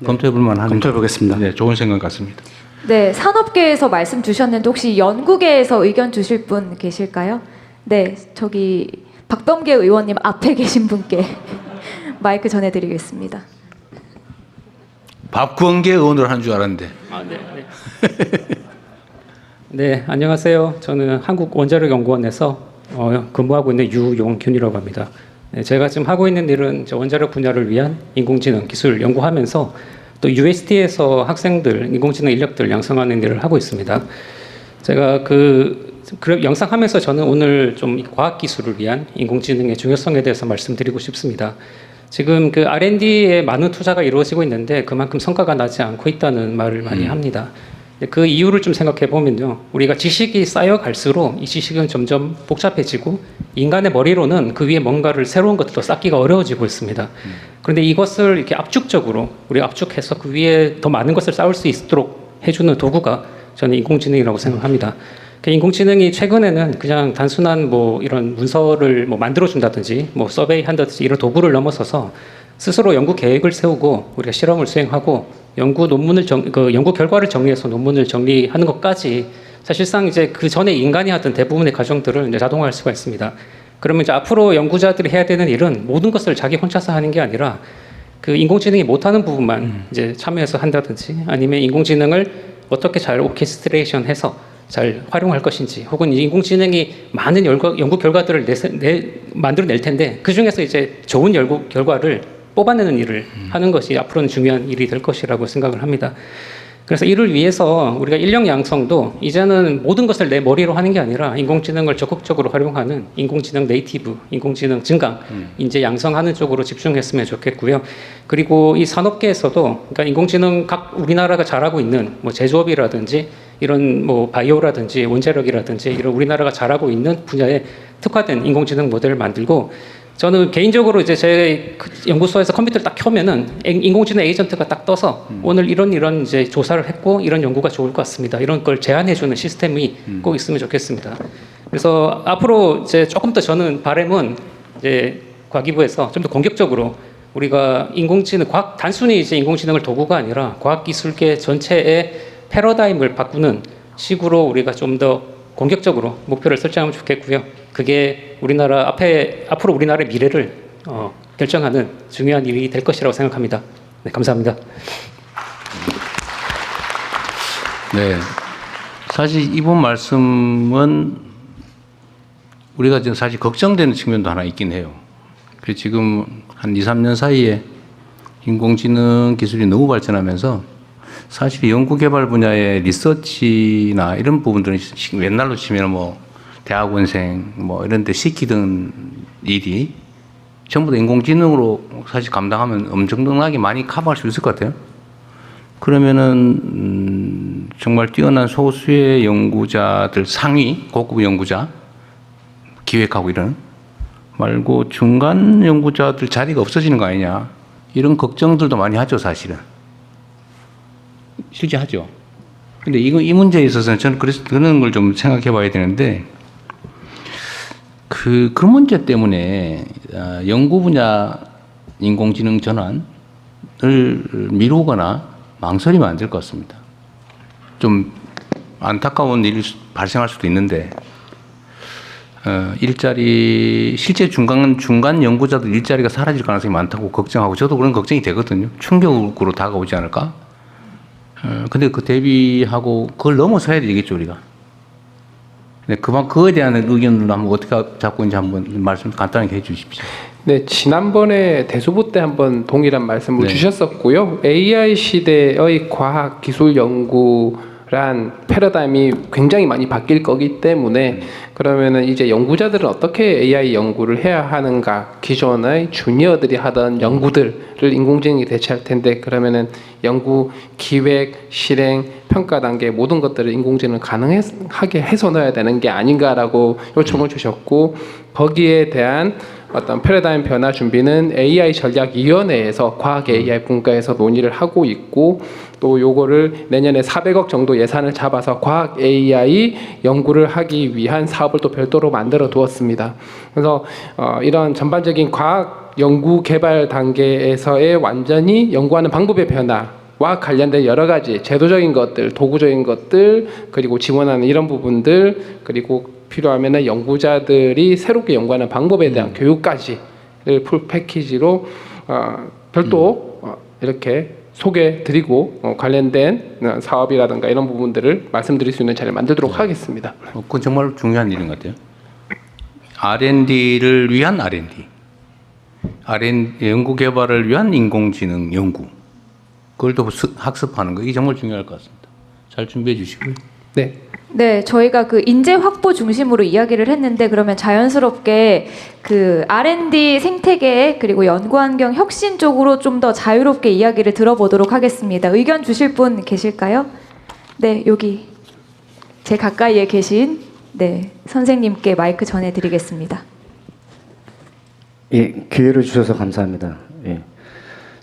검토해볼 만한. 검토해보겠습니다. 네, 좋은 생각 같습니다. 네, 산업계에서 말씀 주셨는데 혹시 연구계에서 의견 주실 분 계실까요? 네, 저기 박범계 의원님 앞에 계신 분께 마이크 전해드리겠습니다. 박광계 의원으로 한 줄 알았는데. 네, 안녕하세요. 저는 한국원자력연구원에서 근무하고 있는 유용균이라고 합니다. 네, 제가 지금 하고 있는 일은 원자력 분야를 위한 인공지능 기술 연구하면서 또 UST에서 학생들, 인공지능 인력들 양성하는 일을 하고 있습니다. 제가 그 영상하면서 저는 오늘 좀 과학기술을 위한 인공지능의 중요성에 대해서 말씀드리고 싶습니다. 지금 그 R&D에 많은 투자가 이루어지고 있는데 그만큼 성과가 나지 않고 있다는 말을 많이 합니다. 그 이유를 좀 생각해 보면요. 우리가 지식이 쌓여갈수록 이 지식은 점점 복잡해지고 인간의 머리로는 그 위에 뭔가를 새로운 것들도 쌓기가 어려워지고 있습니다. 그런데 이것을 이렇게 압축적으로 우리가 압축해서 그 위에 더 많은 것을 쌓을 수 있도록 해주는 도구가 저는 인공지능이라고 생각합니다. 인공지능이 최근에는 그냥 단순한 뭐 이런 문서를 뭐 만들어준다든지 뭐 서베이 한다든지 이런 도구를 넘어서서 스스로 연구 계획을 세우고 우리가 실험을 수행하고 연구 결과를 정리해서 논문을 정리하는 것까지 사실상 이제 그 전에 인간이 하던 대부분의 과정들을 이제 자동화할 수가 있습니다. 그러면 이제 앞으로 연구자들이 해야 되는 일은 모든 것을 자기 혼자서 하는 게 아니라 그 인공지능이 못하는 부분만 이제 참여해서 한다든지 아니면 인공지능을 어떻게 잘 오케스트레이션해서 잘 활용할 것인지 혹은 인공지능이 많은 연구 결과들을 만들어낼 텐데 그 중에서 이제 좋은 연구 결과를 뽑아내는 일을 하는 것이 앞으로는 중요한 일이 될 것이라고 생각을 합니다. 그래서 이를 위해서 우리가 인력 양성도 이제는 모든 것을 내 머리로 하는 게 아니라 인공지능을 적극적으로 활용하는 인공지능 네이티브, 인공지능 증강, 인재 양성하는 쪽으로 집중했으면 좋겠고요. 그리고 이 산업계에서도 그러니까 인공지능 우리나라가 잘하고 있는 뭐 제조업이라든지 이런 뭐 바이오라든지 원자력이라든지 이런 우리나라가 잘하고 있는 분야에 특화된 인공지능 모델을 만들고 저는 개인적으로 이제 제 연구소에서 컴퓨터를 딱 켜면은 인공지능 에이전트가 딱 떠서 오늘 이런 이제 조사를 했고 이런 연구가 좋을 것 같습니다. 이런 걸 제안해주는 시스템이 꼭 있으면 좋겠습니다. 그래서 앞으로 이제 조금 더 저는 바람은 이제 과기부에서 좀 더 공격적으로 우리가 단순히 이제 인공지능을 도구가 아니라 과학기술계 전체의 패러다임을 바꾸는 식으로 우리가 좀 더 공격적으로 목표를 설정하면 좋겠고요. 그게 앞으로 우리나라의 미래를 결정하는 중요한 일이 될 것이라고 생각합니다. 네, 감사합니다. 네, 사실 이번 말씀은 우리가 지금 사실 걱정되는 측면도 하나 있긴 해요. 그 지금 한 2, 3년 사이에 인공지능 기술이 너무 발전하면서 사실 연구개발 분야의 리서치나 이런 부분들은 옛날로 치면 뭐 대학원생 뭐 이런 데 시키던 일이 전부 다 인공지능으로 사실 감당하면 엄청나게 많이 커버할 수 있을 것 같아요. 그러면은 정말 뛰어난 소수의 연구자들 상위 고급 연구자 기획하고 이런 말고 중간 연구자들 자리가 없어지는 거 아니냐 이런 걱정들도 많이 하죠, 사실은. 실제 하죠. 근데 이 문제에 있어서는 저는 그래서 그런 걸 좀 생각해 봐야 되는데, 그 문제 때문에 연구 분야 인공지능 전환을 미루거나 망설이면 안 될 것 같습니다. 좀 안타까운 일이 발생할 수도 있는데, 일자리, 실제 중간 연구자들 일자리가 사라질 가능성이 많다고 걱정하고, 저도 그런 걱정이 되거든요. 충격으로 다가오지 않을까? 근데 그 대비하고 그걸 넘어서야 되겠죠, 우리가. 네, 그거에 대한 의견을 한번 어떻게 잡고 있는지 한번 말씀 간단하게 해 주십시오. 네, 지난번에 대수부 때 한번 동일한 말씀을 주셨었고요. AI 시대의 과학 기술 연구란 패러다임이 굉장히 많이 바뀔 거기 때문에 그러면은 이제 연구자들은 어떻게 AI 연구를 해야 하는가? 기존의 주니어들이 하던 연구들을 인공지능이 대체할 텐데 그러면은 연구 기획, 실행, 평가 단계 모든 것들을 인공지능은 가능하게 해서 넣어야 되는 게 아닌가라고 요청을 주셨고 거기에 대한 어떤 패러다임 변화 준비는 AI 전략위원회에서 과학 AI 분과에서 논의를 하고 있고 또 요거를 내년에 400억 정도 예산을 잡아서 과학 AI 연구를 하기 위한 사업을 또 별도로 만들어 두었습니다. 그래서 이런 전반적인 과학 연구 개발 단계에서의 완전히 연구하는 방법의 변화와 관련된 여러 가지 제도적인 것들, 도구적인 것들, 그리고 지원하는 이런 부분들, 그리고 필요하면은 연구자들이 새롭게 연구하는 방법에 대한 교육까지를 풀 패키지로 별도 이렇게 소개드리고 관련된 사업이라든가 이런 부분들을 말씀드릴 수 있는 자리를 만들도록 하겠습니다. 그건 정말 중요한 일인 것 같아요. R&D를 위한 R&D, 연구 개발을 위한 인공지능 연구, 그걸 또 학습하는 거 이게 정말 중요할 것 같습니다. 잘 준비해 주시고요. 네. 네, 저희가 그 인재 확보 중심으로 이야기를 했는데 그러면 자연스럽게 그 R&D 생태계 그리고 연구 환경 혁신 쪽으로 좀 더 자유롭게 이야기를 들어보도록 하겠습니다. 의견 주실 분 계실까요? 네, 여기 제 가까이에 계신 네, 선생님께 마이크 전해드리겠습니다. 예, 기회를 주셔서 감사합니다. 예.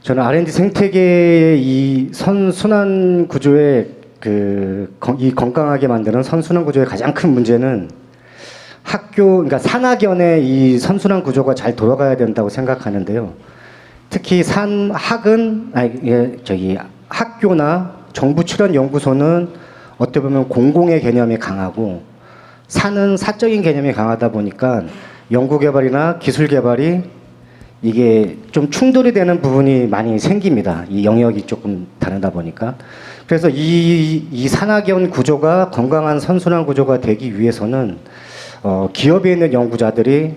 저는 R&D 생태계의 이 선순환 구조의 이 건강하게 만드는 선순환 구조의 가장 큰 문제는 그러니까 산학연의 이 선순환 구조가 잘 돌아가야 된다고 생각하는데요. 특히 학교나 정부 출연 연구소는 어떻게 보면 공공의 개념이 강하고 산은 사적인 개념이 강하다 보니까 연구 개발이나 기술 개발이 이게 좀 충돌이 되는 부분이 많이 생깁니다. 이 영역이 조금 다르다 보니까. 그래서 이 산학연 구조가 건강한 선순환 구조가 되기 위해서는 기업에 있는 연구자들이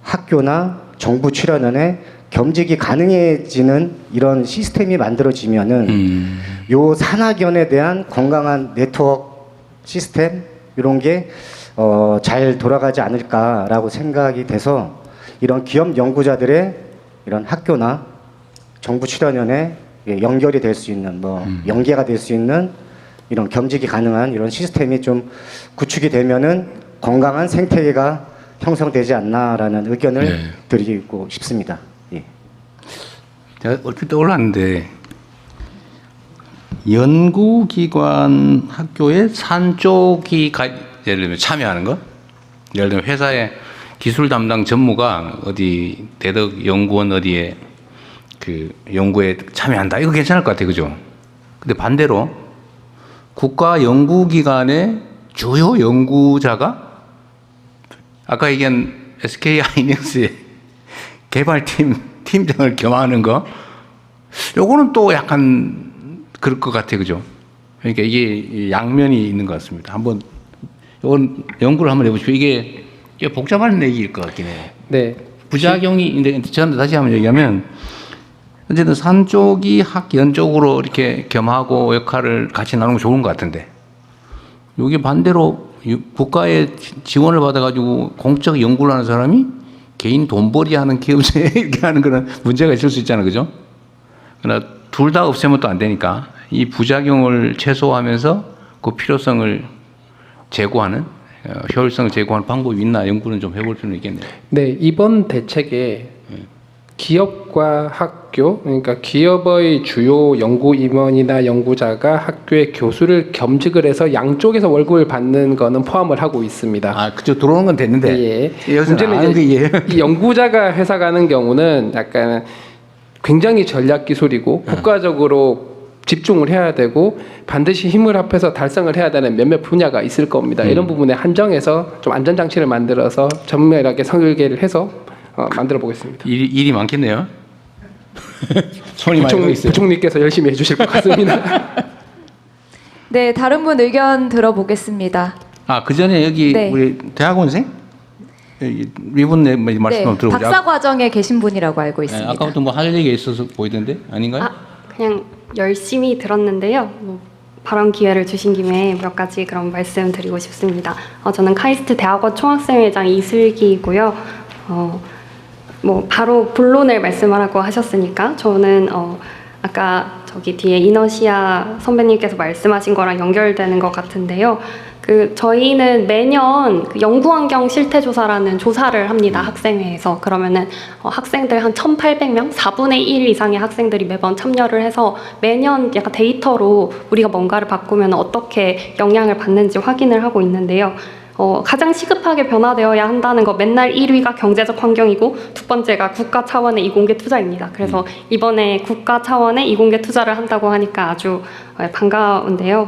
학교나 정부 출연원에 겸직이 가능해지는 이런 시스템이 만들어지면은 요 산학연에 대한 건강한 네트워크 시스템 이런 게 잘 돌아가지 않을까라고 생각이 돼서 이런 기업 연구자들의 이런 학교나 정부 출연연에 연결이 될 수 있는 연계가 될 수 있는 이런 겸직이 가능한 이런 시스템이 좀 구축이 되면은 건강한 생태계가 형성되지 않나라는 의견을 드리고 싶습니다. 예. 제가 얼핏 떠올랐는데 연구기관 학교에 산 쪽이 예를 들면 참여하는 거, 예를 들면 회사에 기술 담당 전무가 어디 대덕 연구원 어디에 그 연구에 참여한다. 이거 괜찮을 것 같아요, 그죠? 근데 반대로 국가 연구기관의 주요 연구자가 아까 얘기한 SK 하이닉스의 개발팀 팀장을 겸하는 거, 요거는 또 약간 그럴 것 같아요, 그죠? 그러니까 이게 양면이 있는 것 같습니다. 한번 이건 연구를 한번 해보십시오. 이게 복잡한 얘기일 것 같긴 해요. 네. 부작용이, 저한테 다시 한번 얘기하면, 어쨌든 산 쪽이 학연 쪽으로 이렇게 겸하고 역할을 같이 나누는 거 좋은 것 같은데, 여기 반대로 국가의 지원을 받아가지고 공적 연구를 하는 사람이 개인 돈벌이 하는 기업체 이렇게 하는 그런 문제가 있을 수 있잖아요. 그죠? 그러나 둘 다 없애면 또 안 되니까 이 부작용을 최소화하면서 그 필요성을 제고하는 효율성을 제고하는 방법이 있나 연구는 좀 해볼 필요는 있겠네요. 네, 이번 대책에 기업과 학교, 그러니까 기업의 주요 연구 임원이나 연구자가 학교의 교수를 겸직을 해서 양쪽에서 월급을 받는 거는 포함을 하고 있습니다. 아, 그쪽 들어오는 건 됐는데. 예. 문제는 이제 이 연구자가 회사 가는 경우는 약간 굉장히 전략 기술이고 국가적으로 집중을 해야 되고 반드시 힘을 합해서 달성을 해야 되는 몇몇 분야가 있을 겁니다. 이런 부분에 한정해서 좀 안전장치를 만들어서 전면하게 설계를 해서 만들어 보겠습니다. 일이 많겠네요. 손이 많이 가 있어요. 부총리께서 열심히 해주실 것 같습니다. 네, 다른 분 의견 들어보겠습니다. 아, 그 전에 여기 네. 우리 대학원생 이분 말씀 네, 한번 들어보죠. 박사 과정에 계신 분이라고 알고 있습니다. 아까부터 뭐 할 얘기가 있어서 보이던데 아닌가요? 그냥 열심히 들었는데요. 발언 기회를 주신 김에 몇 가지 그런 말씀드리고 싶습니다. 저는 카이스트 대학원 총학생회장 이슬기이고요. 바로 본론을 말씀하라고 하셨으니까 저는 아까 저기 뒤에 이너시아 선배님께서 말씀하신 거랑 연결되는 것 같은데요. 저희는 매년 연구환경 실태조사라는 조사를 합니다. 학생회에서. 그러면은 학생들 한 1,800명, 4분의 1 이상의 학생들이 매번 참여를 해서 매년 약간 데이터로 우리가 뭔가를 바꾸면 어떻게 영향을 받는지 확인을 하고 있는데요. 가장 시급하게 변화되어야 한다는 거 맨날 1위가 경제적 환경이고 두 번째가 국가 차원의 이공계 투자입니다. 그래서 이번에 국가 차원의 이공계 투자를 한다고 하니까 아주 반가운데요.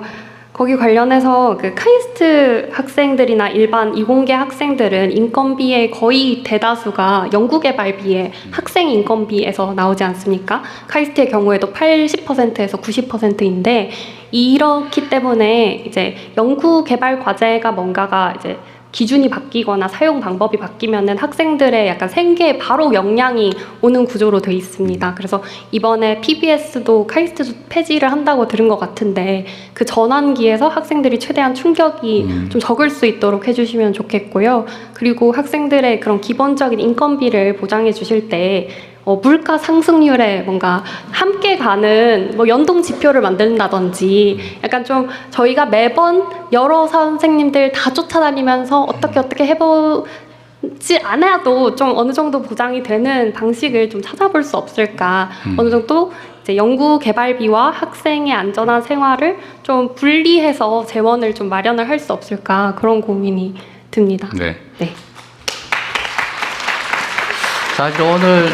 거기 관련해서 카이스트 학생들이나 일반 이공계 학생들은 인건비의 거의 대다수가 연구개발비의 학생 인건비에서 나오지 않습니까? 카이스트의 경우에도 80%에서 90%인데 이렇기 때문에 이제 연구개발 과제가 뭔가가 이제 기준이 바뀌거나 사용 방법이 바뀌면은 학생들의 약간 생계에 바로 영향이 오는 구조로 돼 있습니다. 그래서 이번에 PBS도 카이스트도 폐지를 한다고 들은 것 같은데 그 전환기에서 학생들이 최대한 충격이 좀 적을 수 있도록 해주시면 좋겠고요. 그리고 학생들의 그런 기본적인 인건비를 보장해 주실 때 물가 상승률에 뭔가 함께 가는 연동 지표를 만든다든지 약간 좀 저희가 매번 여러 선생님들 다 쫓아다니면서 어떻게 해보지 않아도 좀 어느 정도 보장이 되는 방식을 좀 찾아볼 수 없을까. 어느 정도 이제 연구 개발비와 학생의 안전한 생활을 좀 분리해서 재원을 좀 마련을 할 수 없을까 그런 고민이 듭니다. 네. 네. 사실 오늘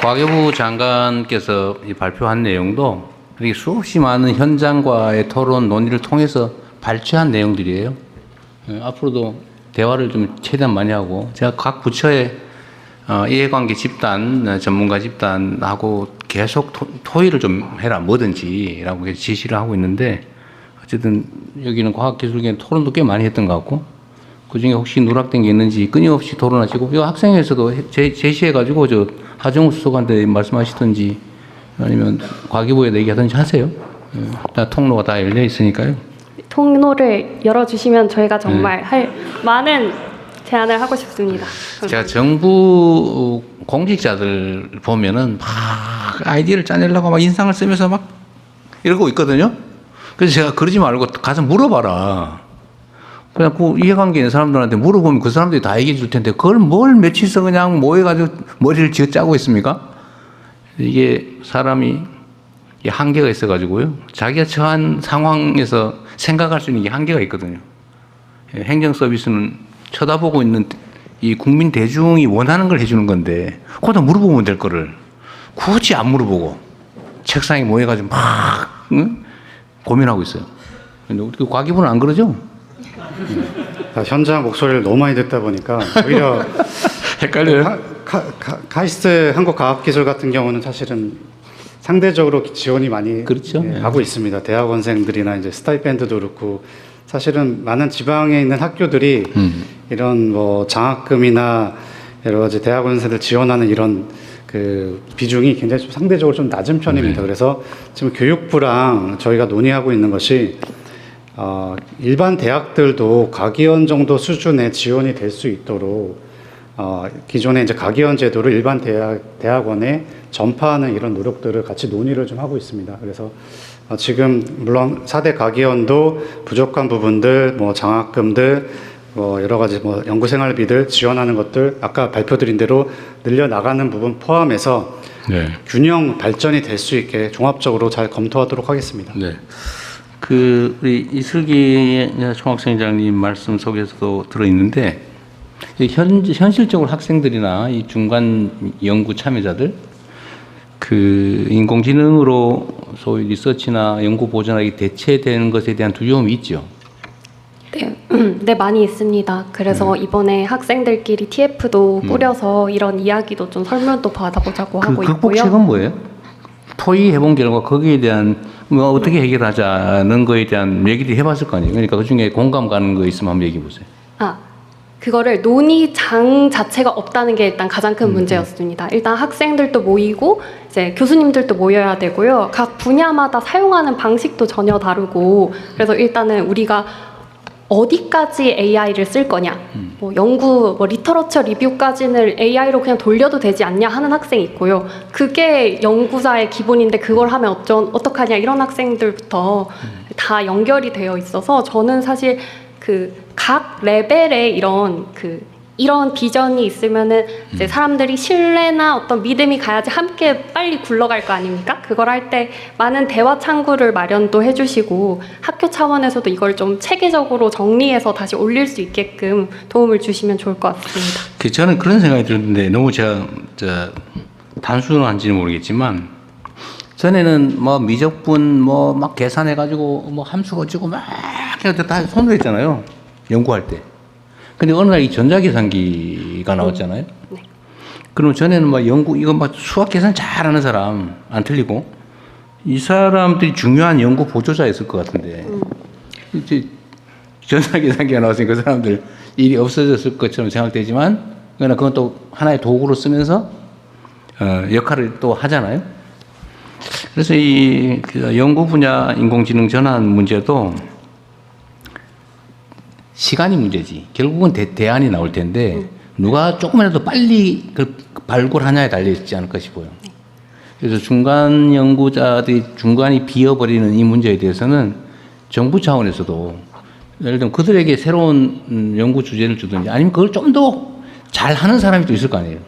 과교부 장관께서 발표한 내용도 이렇게 수없이 많은 현장과의 토론 논의를 통해서 발췌한 내용들이에요. 앞으로도 대화를 좀 최대한 많이 하고 제가 각 부처의 이해관계 집단, 전문가 집단하고 계속 토의를 좀 해라 뭐든지라고 지시를 하고 있는데 어쨌든 여기는 과학기술계 토론도 꽤 많이 했던 것 같고 그중에 혹시 누락된 게 있는지 끊임없이 토론하시고 이 학생회에서도 제시해가지고 저 하정우 수석한테 말씀하시든지 아니면 과기부에 얘기하든지 하세요. 다 통로가 다 열려 있으니까요. 통로를 열어주시면 저희가 정말 할 많은 제안을 하고 싶습니다. 제가 정부 공직자들 보면은 막 아이디어를 짜내려고 막 인상을 쓰면서 막 이러고 있거든요. 그래서 제가 그러지 말고 가서 물어봐라. 그냥 그 이해관계 있는 사람들한테 물어보면 그 사람들이 다 얘기해 줄 텐데 그걸 뭘 며칠서 그냥 모여가지고 머리를 쥐어짜고 있습니까? 이게 사람이 한계가 있어가지고요. 자기가 처한 상황에서 생각할 수 있는 게 한계가 있거든요. 행정 서비스는 쳐다보고 있는 이 국민 대중이 원하는 걸 해주는 건데 거기다 물어보면 될 거를 굳이 안 물어보고 책상에 모여가지고 막 고민하고 있어요. 근데 우리 과기부는 안 그러죠? 현장 목소리를 너무 많이 듣다 보니까 오히려 헷갈려요. 카이스트 한국과학기술 같은 경우는 사실은 상대적으로 지원이 많이 그렇죠. 하고 있습니다. 대학원생들이나 이제 스타이펜드도 그렇고 사실은 많은 지방에 있는 학교들이 이런 뭐 장학금이나 여러 가지 대학원생들 지원하는 이런 그 비중이 굉장히 좀 상대적으로 좀 낮은 편입니다. 네. 그래서 지금 교육부랑 저희가 논의하고 있는 것이 일반 대학들도 가기원 정도 수준의 지원이 될 수 있도록 기존의 이제 가기원 제도를 일반 대학원에 전파하는 이런 노력들을 같이 논의를 좀 하고 있습니다. 그래서 지금 물론 4대 가기원도 부족한 부분들, 뭐 장학금들, 여러 가지 연구 생활비들 지원하는 것들 아까 발표드린 대로 늘려 나가는 부분 포함해서 네. 균형 발전이 될 수 있게 종합적으로 잘 검토하도록 하겠습니다. 네. 우리 이슬기 총학생장님 말씀 속에서도 들어있는데, 현실적으로 학생들이나 이 중간 연구 참여자들, 인공지능으로 소위 리서치나 연구 보전하기 대체되는 것에 대한 두려움이 있죠. 네, 네, 많이 있습니다. 그래서 이번에 학생들끼리 TF도 꾸려서 이런 이야기도 좀 설명도 받아보자고 하고 있고요. 극복책은 뭐예요? 토의해본 결과 거기에 대한 어떻게 해결하자는 거에 대한 얘기를 해봤을 거 아니에요. 그러니까 그 중에 공감 가는 거 있으면 한번 얘기해 보세요. 그거를 논의장 자체가 없다는 게 일단 가장 큰 문제였습니다. 일단 학생들도 모이고 이제 교수님들도 모여야 되고요. 각 분야마다 사용하는 방식도 전혀 다르고, 그래서 일단은 우리가 어디까지 AI를 쓸 거냐, 연구, 리터러처 리뷰까지는 AI로 그냥 돌려도 되지 않냐 하는 학생이 있고요. 그게 연구자의 기본인데 그걸 하면 어떡하냐 이런 학생들부터 다 연결이 되어 있어서, 저는 사실 각 레벨에 이런 비전이 있으면은 이제 사람들이 신뢰나 어떤 믿음이 가야지 함께 빨리 굴러갈 거 아닙니까? 그걸 할 때 많은 대화 창구를 마련도 해주시고 학교 차원에서도 이걸 좀 체계적으로 정리해서 다시 올릴 수 있게끔 도움을 주시면 좋을 것 같습니다. 저는 그런 생각이 드는데, 너무 제가 단순한지는 모르겠지만, 전에는 미적분 막 계산해가지고 함수 거치고 막 해서 다 손으로 했잖아요, 연구할 때. 근데 어느 날 이 전자계산기가 나왔잖아요. 네. 그럼 전에는 이거 수학 계산 잘하는 사람 안 틀리고, 이 사람들이 중요한 연구 보조자였을 것 같은데, 이제 전자계산기가 나왔으니까 그 사람들 일이 없어졌을 것처럼 생각되지만, 그러나 그건 또 하나의 도구로 쓰면서 역할을 또 하잖아요. 그래서 이 연구 분야 인공지능 전환 문제도 시간이 문제지. 결국은 대안이 나올 텐데 누가 조금이라도 빨리 발굴하냐에 달려 있지 않을까 싶어요. 그래서 중간 연구자들이 중간이 비어버리는 이 문제에 대해서는 정부 차원에서도 예를 들면 그들에게 새로운 연구 주제를 주든지, 아니면 그걸 좀 더 잘하는 사람이 또 있을 거 아니에요.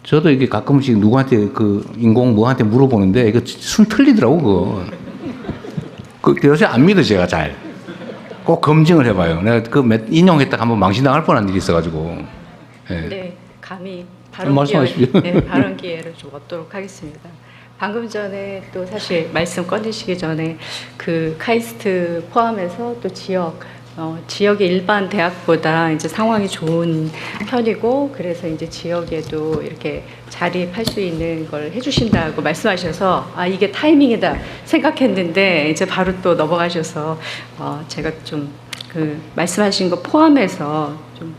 저도 이게 가끔씩 누구한테 인공한테 물어보는데 이거 순 틀리더라고, 그거. 요새 안 믿어, 제가 잘. 꼭 검증을 해봐요. 내가 인용했다가 한번 망신당할 뻔한 일이 있어가지고. 네, 감히 말씀하십시오. 발언 기회를 좀 얻도록 하겠습니다. 방금 전에 또 사실 말씀 꺼내시기 전에 카이스트 포함해서 또 지역의 일반 대학보다 이제 상황이 좋은 편이고, 그래서 이제 지역에도 이렇게 자립할 수 있는 걸 해주신다고 말씀하셔서 이게 타이밍이다 생각했는데, 이제 바로 또 넘어가셔서 제가 좀 말씀하신 거 포함해서 좀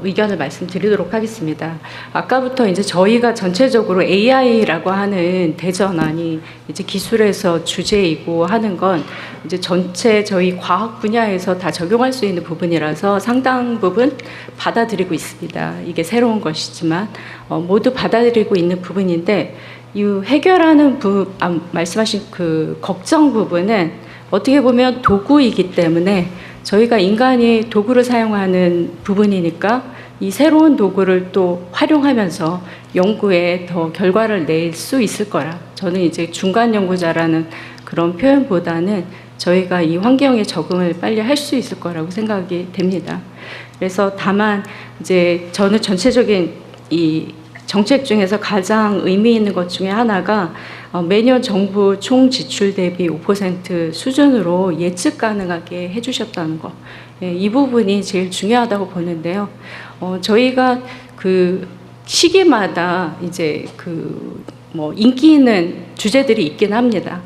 의견을 말씀드리도록 하겠습니다. 아까부터 이제 저희가 전체적으로 AI라고 하는 대전환이 이제 기술에서 주제이고 하는 건 이제 전체 저희 과학 분야에서 다 적용할 수 있는 부분이라서 상당 부분 받아들이고 있습니다. 이게 새로운 것이지만 모두 받아들이고 있는 부분인데, 이 해결하는 말씀하신 걱정 부분은 어떻게 보면 도구이기 때문에 저희가 인간이 도구를 사용하는 부분이니까 이 새로운 도구를 또 활용하면서 연구에 더 결과를 낼 수 있을 거라, 저는 이제 중간 연구자라는 그런 표현보다는 저희가 이 환경에 적응을 빨리 할 수 있을 거라고 생각이 됩니다. 그래서 다만 이제 저는 전체적인 이 정책 중에서 가장 의미 있는 것 중에 하나가 매년 정부 총 지출 대비 5% 수준으로 예측 가능하게 해주셨다는 거, 이 부분이 제일 중요하다고 보는데요. 저희가 시기마다 이제 인기 있는 주제들이 있긴 합니다.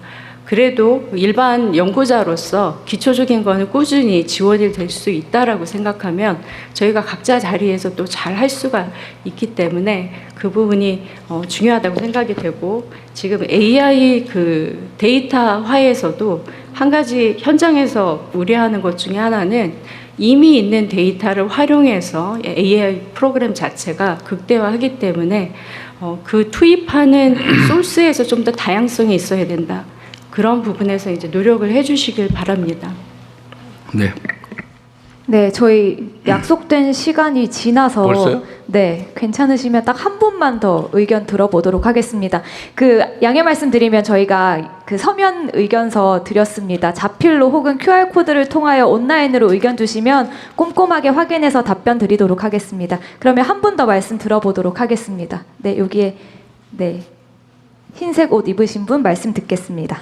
그래도 일반 연구자로서 기초적인 거는 꾸준히 지원이 될 수 있다라고 생각하면 저희가 각자 자리에서 또 잘 할 수가 있기 때문에 그 부분이 중요하다고 생각이 되고, 지금 AI 데이터화에서도 한 가지 현장에서 우려하는 것 중에 하나는 이미 있는 데이터를 활용해서 AI 프로그램 자체가 극대화하기 때문에 투입하는 소스에서 좀 더 다양성이 있어야 된다. 그런 부분에서 이제 노력을 해주시길 바랍니다. 네. 네, 저희 약속된 시간이 지나서 벌써요? 네, 괜찮으시면 딱 한 분만 더 의견 들어보도록 하겠습니다. 그 양해 말씀드리면 저희가 그 서면 의견서 드렸습니다. 자필로 혹은 QR 코드를 통하여 온라인으로 의견 주시면 꼼꼼하게 확인해서 답변 드리도록 하겠습니다. 그러면 한 분 더 말씀 들어보도록 하겠습니다. 네, 여기에 네. 흰색 옷 입으신 분 말씀 듣겠습니다.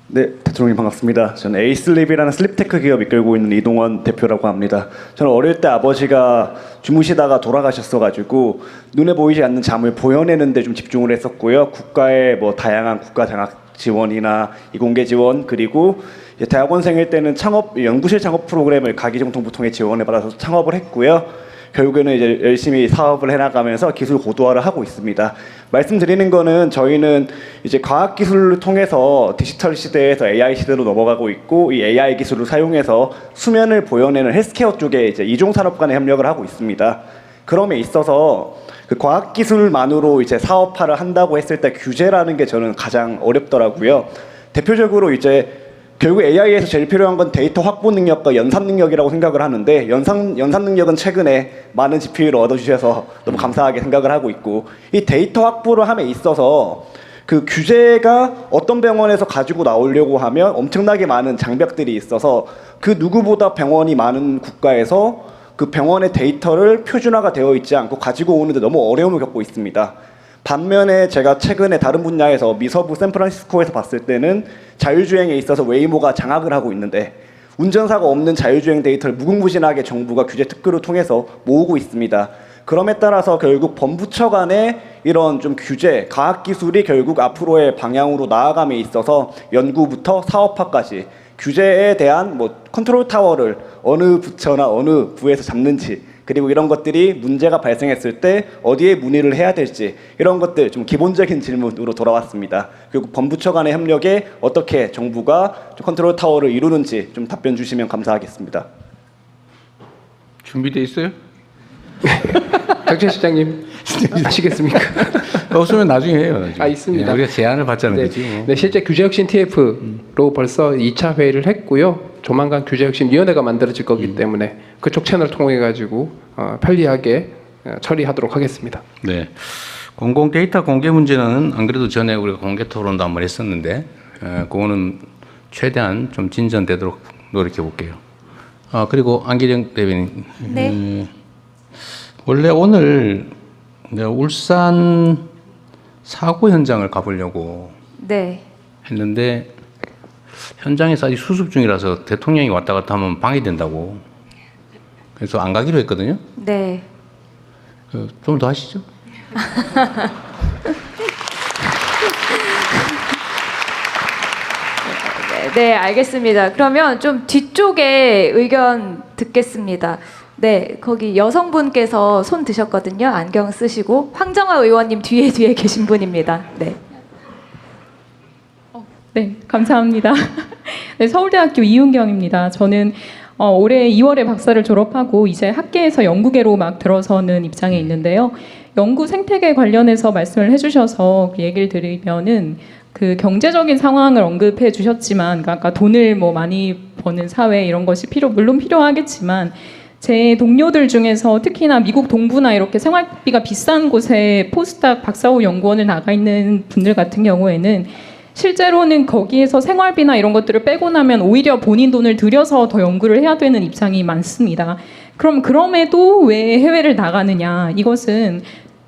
네, 대통령님 반갑습니다. 저는 에이슬립이라는 슬립테크 기업 이끌고 있는 이동원 대표라고 합니다. 저는 어릴 때 아버지가 주무시다가 돌아가셨어가지고 눈에 보이지 않는 잠을 보여내는 데 좀 집중을 했었고요. 국가의 뭐 다양한 국가 장학 지원이나 이공계 지원 그리고 이제 대학원생일 때는 창업 연구실 창업 프로그램을 가기정통부통에 지원을 받아서 창업을 했고요. 결국에는 이제 열심히 사업을 해나가면서 기술 고도화를 하고 있습니다. 말씀드리는 거는 저희는 이제 과학기술을 통해서 디지털 시대에서 AI 시대로 넘어가고 있고 이 AI 기술을 사용해서 수면을 보여내는 헬스케어 쪽에 이제 이종산업 간의 협력을 하고 있습니다. 그럼에 있어서 그 과학기술만으로 이제 사업화를 한다고 했을 때 규제라는 게 저는 가장 어렵더라고요. 대표적으로 이제 결국 AI에서 제일 필요한 건 데이터 확보 능력과 연산 능력이라고 생각을 하는데 연산 능력은 최근에 많은 GPU를 얻어주셔서 너무 감사하게 생각을 하고 있고 이 데이터 확보를 함에 있어서 그 규제가 어떤 병원에서 가지고 나오려고 하면 엄청나게 많은 장벽들이 있어서 그 누구보다 병원이 많은 국가에서 그 병원의 데이터를 표준화가 되어 있지 않고 가지고 오는데 너무 어려움을 겪고 있습니다. 반면에 제가 최근에 다른 분야에서 미서부 샌프란시스코에서 봤을 때는 자율주행에 있어서 웨이모가 장악을 하고 있는데 운전사가 없는 자율주행 데이터를 무궁무진하게 정부가 규제 특구를 통해서 모으고 있습니다. 그럼에 따라서 결국 범부처 간의 이런 좀 규제, 과학기술이 결국 앞으로의 방향으로 나아감에 있어서 연구부터 사업화까지 규제에 대한 뭐 컨트롤 타워를 어느 부처나 어느 부에서 잡는지 그리고 이런 것들이 문제가 발생했을 때 어디에 문의를 해야 될지 이런 것들 좀 기본적인 질문으로 돌아왔습니다. 그리고 범부처 간의 협력에 어떻게 정부가 좀 컨트롤 타워를 이루는지 좀 답변 주시면 감사하겠습니다. 준비돼 있어요? 정철 시장님 아시겠습니까? 없으면 나중에 해요. 나중에. 있습니다. 네, 우리가 제안을 받자는 네. 거지. 뭐. 네, 실제 규제혁신 TF로 벌써 2차 회의를 했고요. 조만간 규제혁신위원회가 만들어질 거기 때문에 그쪽 채널 통해 가지고 편리하게 처리하도록 하겠습니다. 네, 공공 데이터 공개 문제는 안 그래도 전에 우리가 공개 토론도 한번 했었는데 그거는 최대한 좀 진전되도록 노력해 볼게요. 그리고 안기정 대변인. 네. 원래 오늘 내가 울산 사고 현장을 가보려고 네. 했는데 현장에서 아직 수습 중이라서 대통령이 왔다 갔다 하면 방해된다고 그래서 안 가기로 했거든요. 네. 좀 더 하시죠. 네, 알겠습니다. 그러면 좀 뒤쪽에 의견 듣겠습니다. 네, 거기 여성분께서 손 드셨거든요. 안경 쓰시고 황정화 의원님 뒤에 계신 분입니다. 네. 네, 감사합니다. 네, 서울대학교 이은경입니다. 저는 올해 2월에 박사를 졸업하고 이제 학계에서 연구계로 막 들어서는 입장에 있는데요. 연구 생태계 관련해서 말씀을 해주셔서 얘기를 드리면은 그 경제적인 상황을 언급해 주셨지만, 아까 돈을 뭐 많이 버는 사회 이런 것이 물론 필요하겠지만, 제 동료들 중에서 특히나 미국 동부나 이렇게 생활비가 비싼 곳에 포스닥 박사후 연구원을 나가 있는 분들 같은 경우에는 실제로는 거기에서 생활비나 이런 것들을 빼고 나면 오히려 본인 돈을 들여서 더 연구를 해야 되는 입장이 많습니다. 그럼에도 왜 해외를 나가느냐? 이것은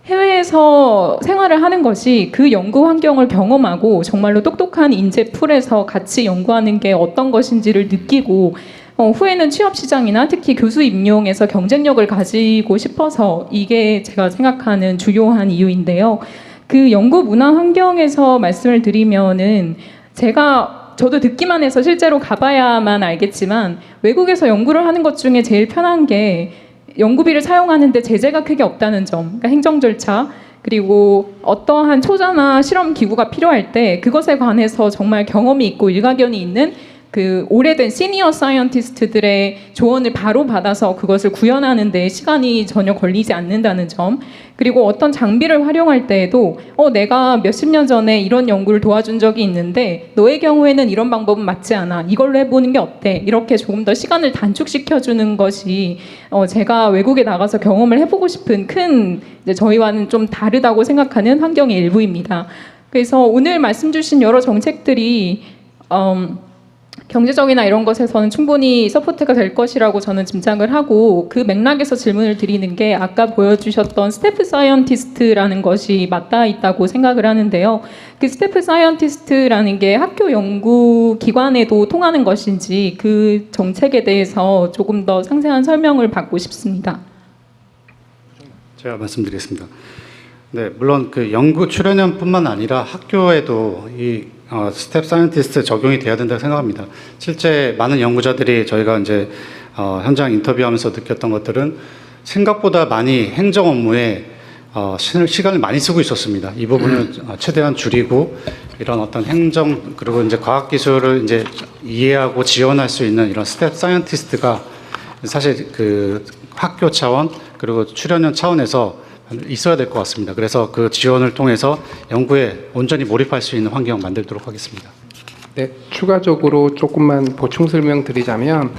해외에서 생활을 하는 것이 그 연구 환경을 경험하고 정말로 똑똑한 인재 풀에서 같이 연구하는 게 어떤 것인지를 느끼고 후에는 취업 시장이나 특히 교수 임용에서 경쟁력을 가지고 싶어서 이게 제가 생각하는 주요한 이유인데요. 그 연구 문화 환경에서 말씀을 드리면은 저도 듣기만 해서 실제로 가봐야만 알겠지만 외국에서 연구를 하는 것 중에 제일 편한 게 연구비를 사용하는데 제재가 크게 없다는 점, 그러니까 행정 절차 그리고 어떠한 초자나 실험 기구가 필요할 때 그것에 관해서 정말 경험이 있고 일가견이 있는 그 오래된 시니어 사이언티스트들의 조언을 바로 받아서 그것을 구현하는 데 시간이 전혀 걸리지 않는다는 점, 그리고 어떤 장비를 활용할 때에도 내가 몇십 년 전에 이런 연구를 도와준 적이 있는데 너의 경우에는 이런 방법은 맞지 않아, 이걸로 해보는 게 어때, 이렇게 조금 더 시간을 단축시켜주는 것이 제가 외국에 나가서 경험을 해보고 싶은 큰, 이제 저희와는 좀 다르다고 생각하는 환경의 일부입니다. 그래서 오늘 말씀 주신 여러 정책들이 경제적이나 이런 것에서는 충분히 서포트가 될 것이라고 저는 짐작을 하고, 그 맥락에서 질문을 드리는 게 아까 보여주셨던 스태프 사이언티스트라는 것이 맞닿아 있다고 생각을 하는데요. 그 스태프 사이언티스트라는 게 학교 연구 기관에도 통하는 것인지 그 정책에 대해서 조금 더 상세한 설명을 받고 싶습니다. 제가 말씀드리겠습니다. 네, 물론 그 연구 출연연뿐만 아니라 학교에도 이 스텝 사이언티스트 적용이 돼야 된다고 생각합니다. 실제 많은 연구자들이 저희가 이제 현장 인터뷰하면서 느꼈던 것들은 생각보다 많이 행정 업무에 시간을 많이 쓰고 있었습니다. 이 부분을 최대한 줄이고 이런 어떤 행정, 그리고 이제 과학 기술을 이제 이해하고 지원할 수 있는 이런 스텝 사이언티스트가 사실 그 학교 차원 그리고 출연연 차원에서 있어야 될 것 같습니다. 그래서 그 지원을 통해서 연구에 온전히 몰입할 수 있는 환경 만들도록 하겠습니다. 네, 추가적으로 조금만 보충 설명드리자면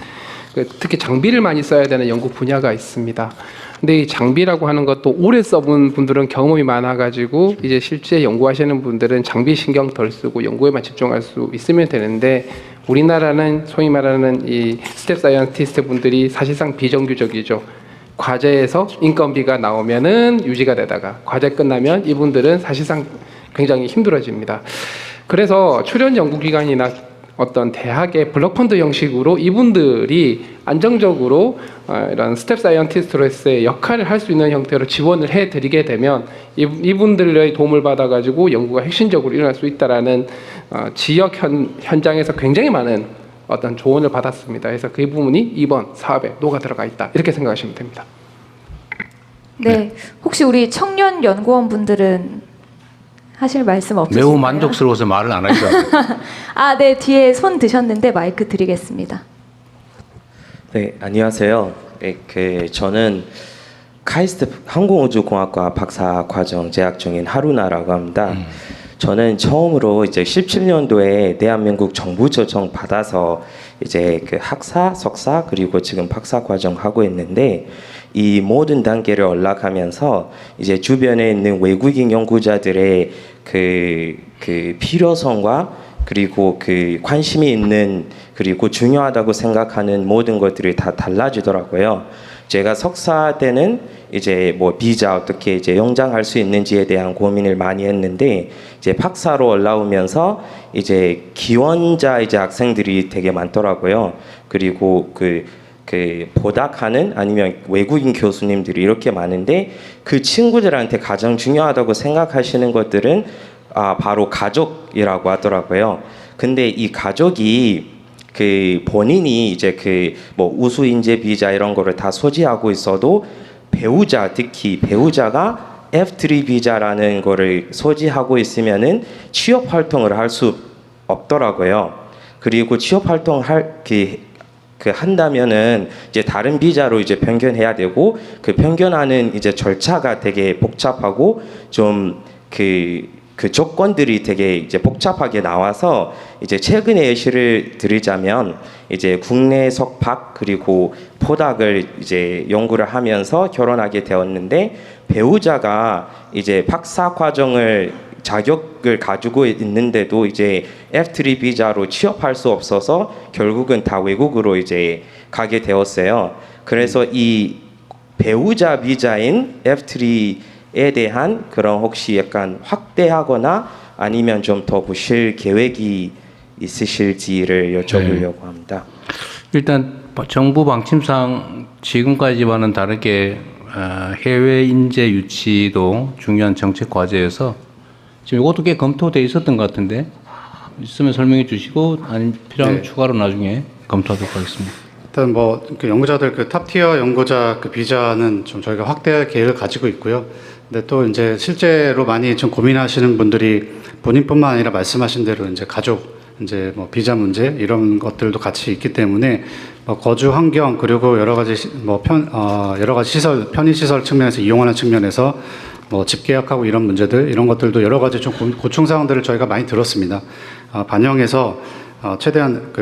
특히 장비를 많이 써야 되는 연구 분야가 있습니다. 근데 이 장비라고 하는 것도 오래 써본 분들은 경험이 많아가지고 이제 실제 연구하시는 분들은 장비 신경 덜 쓰고 연구에만 집중할 수 있으면 되는데, 우리나라는 소위 말하는 이 스텝 사이언티스트 분들이 사실상 비정규적이죠. 과제에서 인건비가 나오면은 유지가 되다가 과제 끝나면 이분들은 사실상 굉장히 힘들어집니다. 그래서 출연 연구기관이나 어떤 대학의 블록펀드 형식으로 이분들이 안정적으로 이런 스텝 사이언티스트로서의 역할을 할 수 있는 형태로 지원을 해드리게 되면 이분들의 도움을 받아가지고 연구가 핵심적으로 일어날 수 있다라는 지역 현장에서 굉장히 많은 어떤 조언을 받았습니다. 그래서 그 부분이 이번 사업에 녹아 들어가 있다, 이렇게 생각하시면 됩니다. 네, 혹시 우리 청년 연구원 분들은 하실 말씀 없으신가요? 매우 만족스러워서 말을 안 하시더라고요. 아, 네, 뒤에 손 드셨는데 마이크 드리겠습니다. 네, 안녕하세요. 네, 저는 카이스트 항공우주공학과 박사과정 재학 중인 하루나라고 합니다. 저는 처음으로 이제 17년도에 대한민국 정부 조정 받아서 이제 그 학사, 석사 그리고 지금 박사 과정 하고 있는데, 이 모든 단계를 올라가면서 이제 주변에 있는 외국인 연구자들의 그 필요성과 그리고 그 관심이 있는 그리고 중요하다고 생각하는 모든 것들이 다 달라지더라고요. 제가 석사 때는 이제 뭐 비자 어떻게 이제 연장할 수 있는지에 대한 고민을 많이 했는데, 이제 박사로 올라오면서 이제 기원자 이제 학생들이 되게 많더라고요. 그리고 그 보닥하는 아니면 외국인 교수님들이 이렇게 많은데, 그 친구들한테 가장 중요하다고 생각하시는 것들은 바로 가족이라고 하더라고요. 근데 이 가족이 그 본인이 이제 그 뭐 우수 인재 비자 이런 거를 다 소지하고 있어도 배우자, 특히 배우자가 F3 비자라는 거를 소지하고 있으면은 취업 활동을 할 수 없더라고요. 그리고 취업 활동 한다면은 이제 다른 비자로 이제 변경해야 되고, 그 변경하는 이제 절차가 되게 복잡하고 좀 그 조건들이 되게 이제 복잡하게 나와서, 이제 최근에 예시를 드리자면 이제 국내 석박 그리고 포닥을 이제 연구를 하면서 결혼하게 되었는데, 배우자가 이제 박사 과정을 자격을 가지고 있는데도 이제 F3 비자로 취업할 수 없어서 결국은 다 외국으로 이제 가게 되었어요. 그래서 이 배우자 비자인 F3에 대한 그런 혹시 약간 확대하거나 아니면 좀 더 보실 계획이 있으실지를 여쭤보려고 합니다. 일단 정부 방침상 지금까지와는 다르게 해외 인재 유치도 중요한 정책 과제여서 지금 이것도 꽤 검토돼 있었던 것 같은데, 있으면 설명해 주시고 아니면 필요하면 추가로 나중에 검토하도록 하겠습니다. 일단 뭐 그 연구자들 그 탑티어 연구자 그 비자는 좀 저희가 확대할 계획을 가지고 있고요. 근데 또 이제 실제로 많이 좀 고민하시는 분들이 본인뿐만 아니라 말씀하신 대로 이제 가족 이제 뭐 비자 문제 이런 것들도 같이 있기 때문에 뭐 거주 환경 그리고 여러 가지 여러 가지 시설 편의 시설 측면에서 이용하는 측면에서 뭐 집계약하고 이런 문제들 이런 것들도 여러 가지 좀 고충 사항들을 저희가 많이 들었습니다. 반영해서 최대한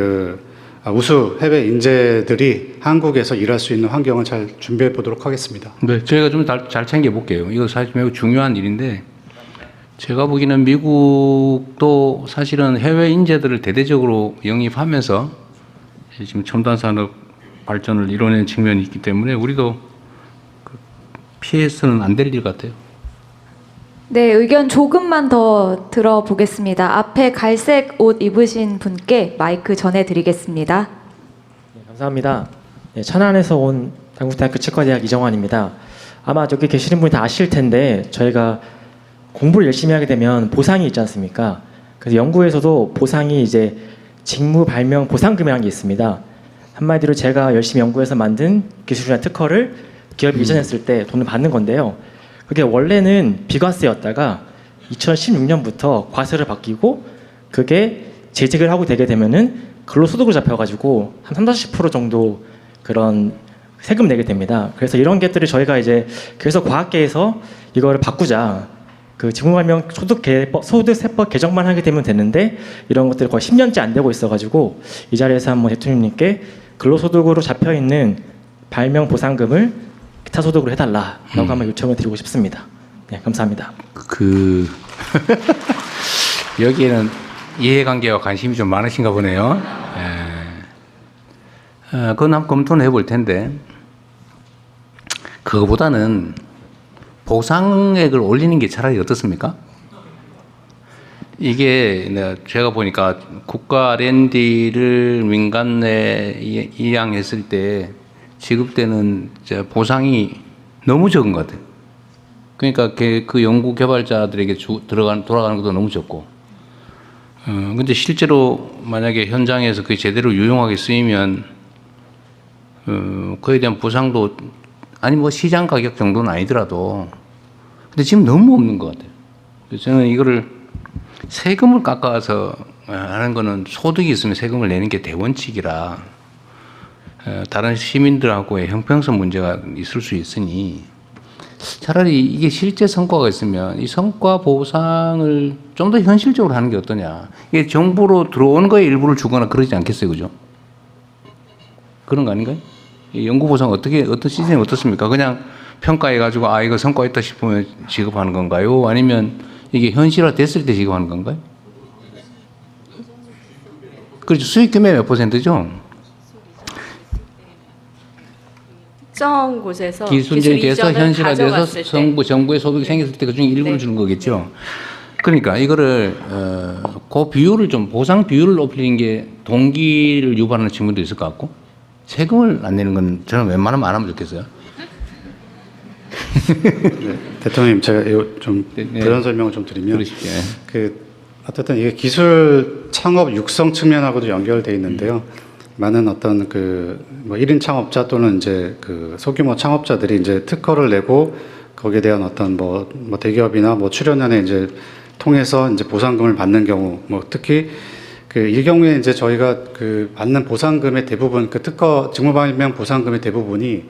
우수 해외 인재들이 한국에서 일할 수 있는 환경을 잘 준비해 보도록 하겠습니다. 네, 저희가 좀 잘 챙겨 볼게요. 이거 사실 매우 중요한 일인데 제가 보기에는 미국도 사실은 해외 인재들을 대대적으로 영입하면서 지금 첨단 산업 발전을 이뤄낸 측면이 있기 때문에 우리도 피해서는 안 될 일 같아요. 네, 의견 조금만 더 들어보겠습니다. 앞에 갈색 옷 입으신 분께 마이크 전해드리겠습니다. 네, 감사합니다. 네, 천안에서 온 당국대학교 치과대학 이정환입니다. 아마 저기 계시는 분이 다 아실 텐데 저희가 공부를 열심히 하게 되면 보상이 있지 않습니까? 그래서 연구에서도 보상이 이제 직무 발명 보상금이라는 게 있습니다. 한마디로 제가 열심히 연구해서 만든 기술이나 특허를 기업이 이전했을 때 돈을 받는 건데요. 그게 원래는 비과세였다가 2016년부터 과세를 바뀌고 그게 재직을 하고 되게 되면은 근로소득으로 잡혀가지고 한 30-40% 정도 그런 세금 내게 됩니다. 그래서 이런 것들을 저희가 이제 그래서 과학계에서 이거를 바꾸자. 그 직무발명 소득세법 개정만 하게 되면 되는데 이런 것들이 거의 10년째 안 되고 있어가지고 이 자리에서 한번 대통령님께 근로소득으로 잡혀있는 발명 보상금을 기타 소득으로 해달라라고 한번 요청을 드리고 싶습니다. 네, 감사합니다. 여기에는 이해관계와 관심이 좀 많으신가 보네요. 그건 한번 검토는 해볼 텐데 그거보다는 보상액을 올리는 게 차라리 어떻습니까? 이게 제가 보니까 국가 R&D를 민간 내 이양했을 때 지급되는 보상이 너무 적은 것 같아요. 그러니까 그 연구 개발자들에게 돌아가는 것도 너무 적고. 근데 실제로 만약에 현장에서 그게 제대로 유용하게 쓰이면 그에 대한 보상도 아니 뭐 시장 가격 정도는 아니더라도 근데 지금 너무 없는 것 같아요. 그래서 저는 이거를 세금을 깎아서 하는 거는 소득이 있으면 세금을 내는 게 대원칙이라 다른 시민들하고의 형평성 문제가 있을 수 있으니 차라리 이게 실제 성과가 있으면 이 성과 보상을 좀 더 현실적으로 하는 게 어떠냐. 이게 정부로 들어오는 거에 일부를 주거나 그러지 않겠어요, 그죠? 그런 거 아닌가요? 이 연구 보상 어떤 시스템이 어떻습니까? 그냥 평가해가지고 이거 성과 있다 싶으면 지급하는 건가요? 아니면 이게 현실화 됐을 때 지급하는 건가요? 그렇죠. 수익 금액 몇 %죠? 특정 곳에서 기술적인 돼서 현실화돼서 가져갔을 정부의 소득이 생겼을 때 그중에 일부를 주는 거겠죠. 그러니까 이거를 그 비율을 좀 보상 비율을 높이는 게 동기를 유발하는 측면도 있을 것 같고 세금을 안 내는 건 저는 웬만하면 안 하면 좋겠어요. 네, 대통령님 제가 좀 부연 설명을 좀 드리면 어쨌든 이게 기술 창업 육성 측면하고도 연결돼 있는데요. 많은 어떤 뭐 1인 창업자 또는 이제 소규모 창업자들이 이제 특허를 내고 거기에 대한 어떤 뭐 대기업이나 뭐 출연연에 이제 통해서 이제 보상금을 받는 경우 뭐 특히 이 경우에 이제 저희가 받는 보상금의 대부분 특허 직무발명 보상금의 대부분이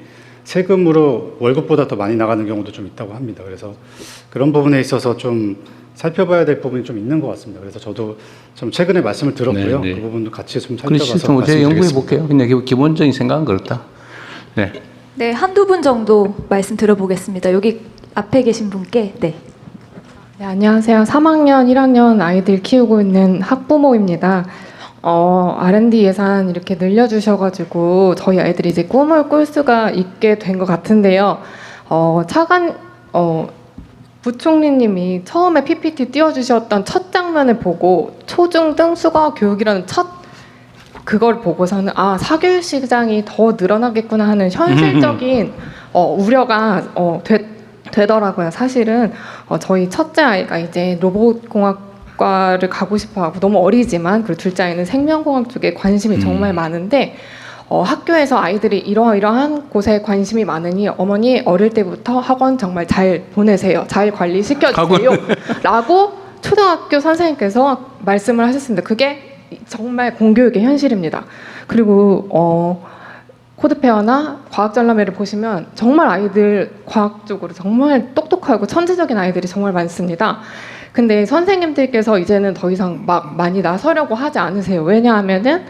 세금으로 월급보다 더 많이 나가는 경우도 좀 있다고 합니다. 그래서 그런 부분에 있어서 좀 살펴봐야 될 부분이 좀 있는 것 같습니다. 그래서 저도 좀 최근에 말씀을 들었고요. 그 부분도 같이 좀 살펴봐서 시스템을 제가 연구해 볼게요. 그냥 기본적인 생각은 그렇다. 네. 네, 한두 분 정도 말씀 들어보겠습니다. 여기 앞에 계신 분께. 네. 네, 안녕하세요. 3학년, 1학년 아이들 키우고 있는 학부모입니다. R&D 예산 이렇게 늘려주셔가지고 저희 아이들이 이제 꿈을 꿀 수가 있게 된 것 같은데요. 부총리님이 처음에 PPT 띄워주셨던 첫 장면을 보고 초중등 수거 교육이라는 그걸 보고서는 사교육 시장이 더 늘어나겠구나 하는 현실적인 우려가 되더라고요. 사실은 저희 첫째 아이가 이제 로봇공학과를 가고 싶어하고 너무 어리지만 그리고 둘째 아이는 생명공학 쪽에 관심이 정말 많은데 학교에서 아이들이 이러한 곳에 관심이 많으니 어머니 어릴 때부터 학원 정말 잘 보내세요. 잘 관리시켜주세요. 라고 초등학교 선생님께서 말씀을 하셨습니다. 그게 정말 공교육의 현실입니다. 그리고 코드페어나 과학전람회를 보시면 정말 아이들 과학적으로 정말 똑똑하고 천재적인 아이들이 정말 많습니다. 근데 선생님들께서 이제는 더 이상 막 많이 나서려고 하지 않으세요. 왜냐하면은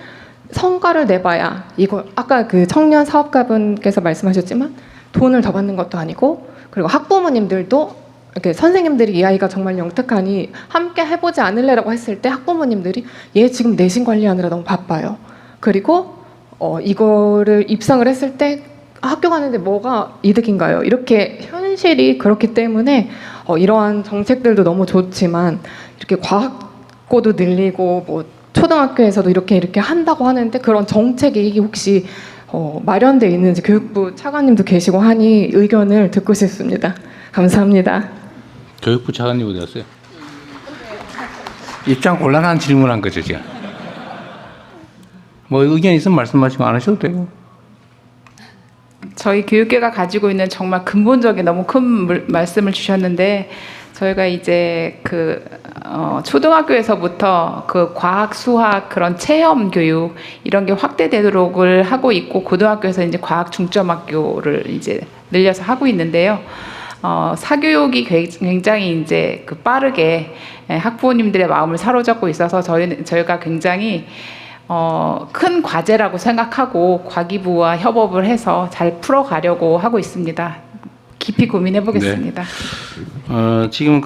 성과를 내봐야 이거 아까 그 청년 사업가분께서 말씀하셨지만 돈을 더 받는 것도 아니고, 그리고 학부모님들도 이렇게 선생님들이 이 아이가 정말 영특하니 함께 해보지 않을래라고 했을 때 학부모님들이 얘 지금 내신 관리하느라 너무 바빠요. 그리고 이거를 입상을 했을 때 학교 가는데 뭐가 이득인가요? 이렇게 현실이 그렇기 때문에 이러한 정책들도 너무 좋지만 이렇게 과학고도 늘리고 뭐 초등학교에서도 이렇게 한다고 하는데 그런 정책이 혹시 마련돼 있는지 교육부 차관님도 계시고 하니 의견을 듣고 싶습니다. 감사합니다. 교육부 차관님 어디 갔어요? 입장 곤란한 질문한 거죠 지금. 뭐 의견 있으면 말씀하시고 안 하셔도 되고. 저희 교육계가 가지고 있는 정말 근본적인 너무 큰 말씀을 주셨는데, 저희가 이제 초등학교에서부터 그 과학, 수학 그런 체험 교육 이런 게 확대되도록을 하고 있고, 고등학교에서 이제 과학 중점학교를 이제 늘려서 하고 있는데요. 사교육이 굉장히 이제 빠르게 학부모님들의 마음을 사로잡고 있어서 저희가 굉장히 큰 과제라고 생각하고 과기부와 협업을 해서 잘 풀어가려고 하고 있습니다. 깊이 고민해 보겠습니다. 네. 지금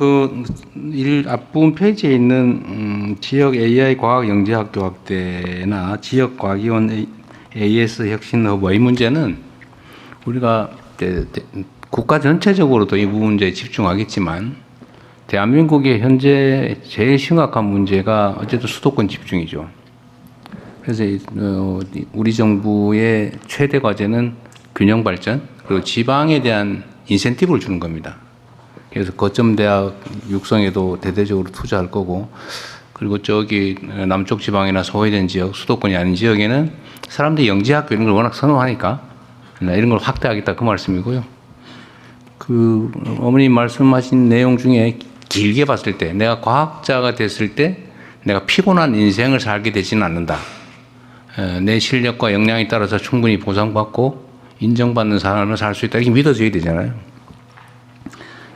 앞부분 페이지에 있는 지역 AI 과학 영재학교 확대나 지역 과기원 AS 혁신 허브 이 문제는 우리가 국가 전체적으로도 이 문제에 집중하겠지만, 대한민국의 현재 제일 심각한 문제가 어쨌든 수도권 집중이죠. 그래서 우리 정부의 최대 과제는 균형 발전, 그리고 지방에 대한 인센티브를 주는 겁니다. 그래서 거점 대학 육성에도 대대적으로 투자할 거고, 그리고 저기 남쪽 지방이나 소외된 지역, 수도권이 아닌 지역에는 사람들이 영재학교 이런 걸 워낙 선호하니까 이런 걸 확대하겠다 그 말씀이고요. 어머님 말씀하신 내용 중에 길게 봤을 때, 내가 과학자가 됐을 때 내가 피곤한 인생을 살게 되지는 않는다. 내 실력과 역량에 따라서 충분히 보상받고 인정받는 삶을 살 수 있다, 이렇게 믿어져야 되잖아요.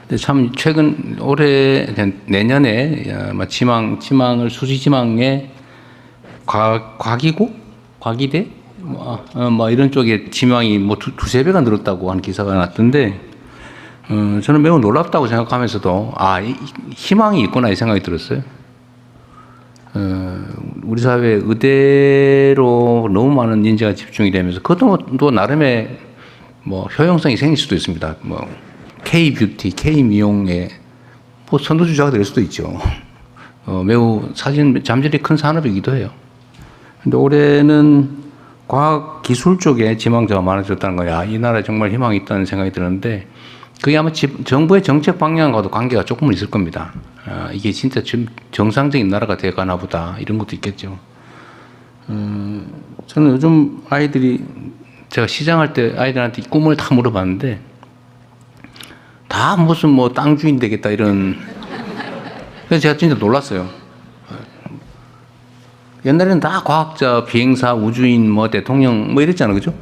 근데 참 최근 올해 내년에 지망을 수시지망에 과기대 이런 쪽에 지망이 두세 배가 늘었다고 하는 기사가 났던데, 저는 매우 놀랍다고 생각하면서도 희망이 있구나 이 생각이 들었어요. 우리 사회에 의대로 너무 많은 인재가 집중이 되면서 그것도 나름의 효용성이 생길 수도 있습니다. K-뷰티, K-미용의 선두주자가 될 수도 있죠. 매우 잠재력이 큰 산업이기도 해요. 근데 올해는 과학 기술 쪽에 지망자가 많아졌다는 거야. 이 나라에 정말 희망이 있다는 생각이 드는데, 그게 아마 정부의 정책 방향과도 관계가 조금은 있을 겁니다. 이게 진짜 정상적인 나라가 돼가나 보다, 이런 것도 있겠죠. 저는 요즘 제가 시장할 때 아이들한테 꿈을 다 물어봤는데, 다 무슨 땅 주인 되겠다 이런. 그래서 제가 진짜 놀랐어요. 옛날에는 다 과학자, 비행사, 우주인, 대통령 이랬잖아요, 그죠?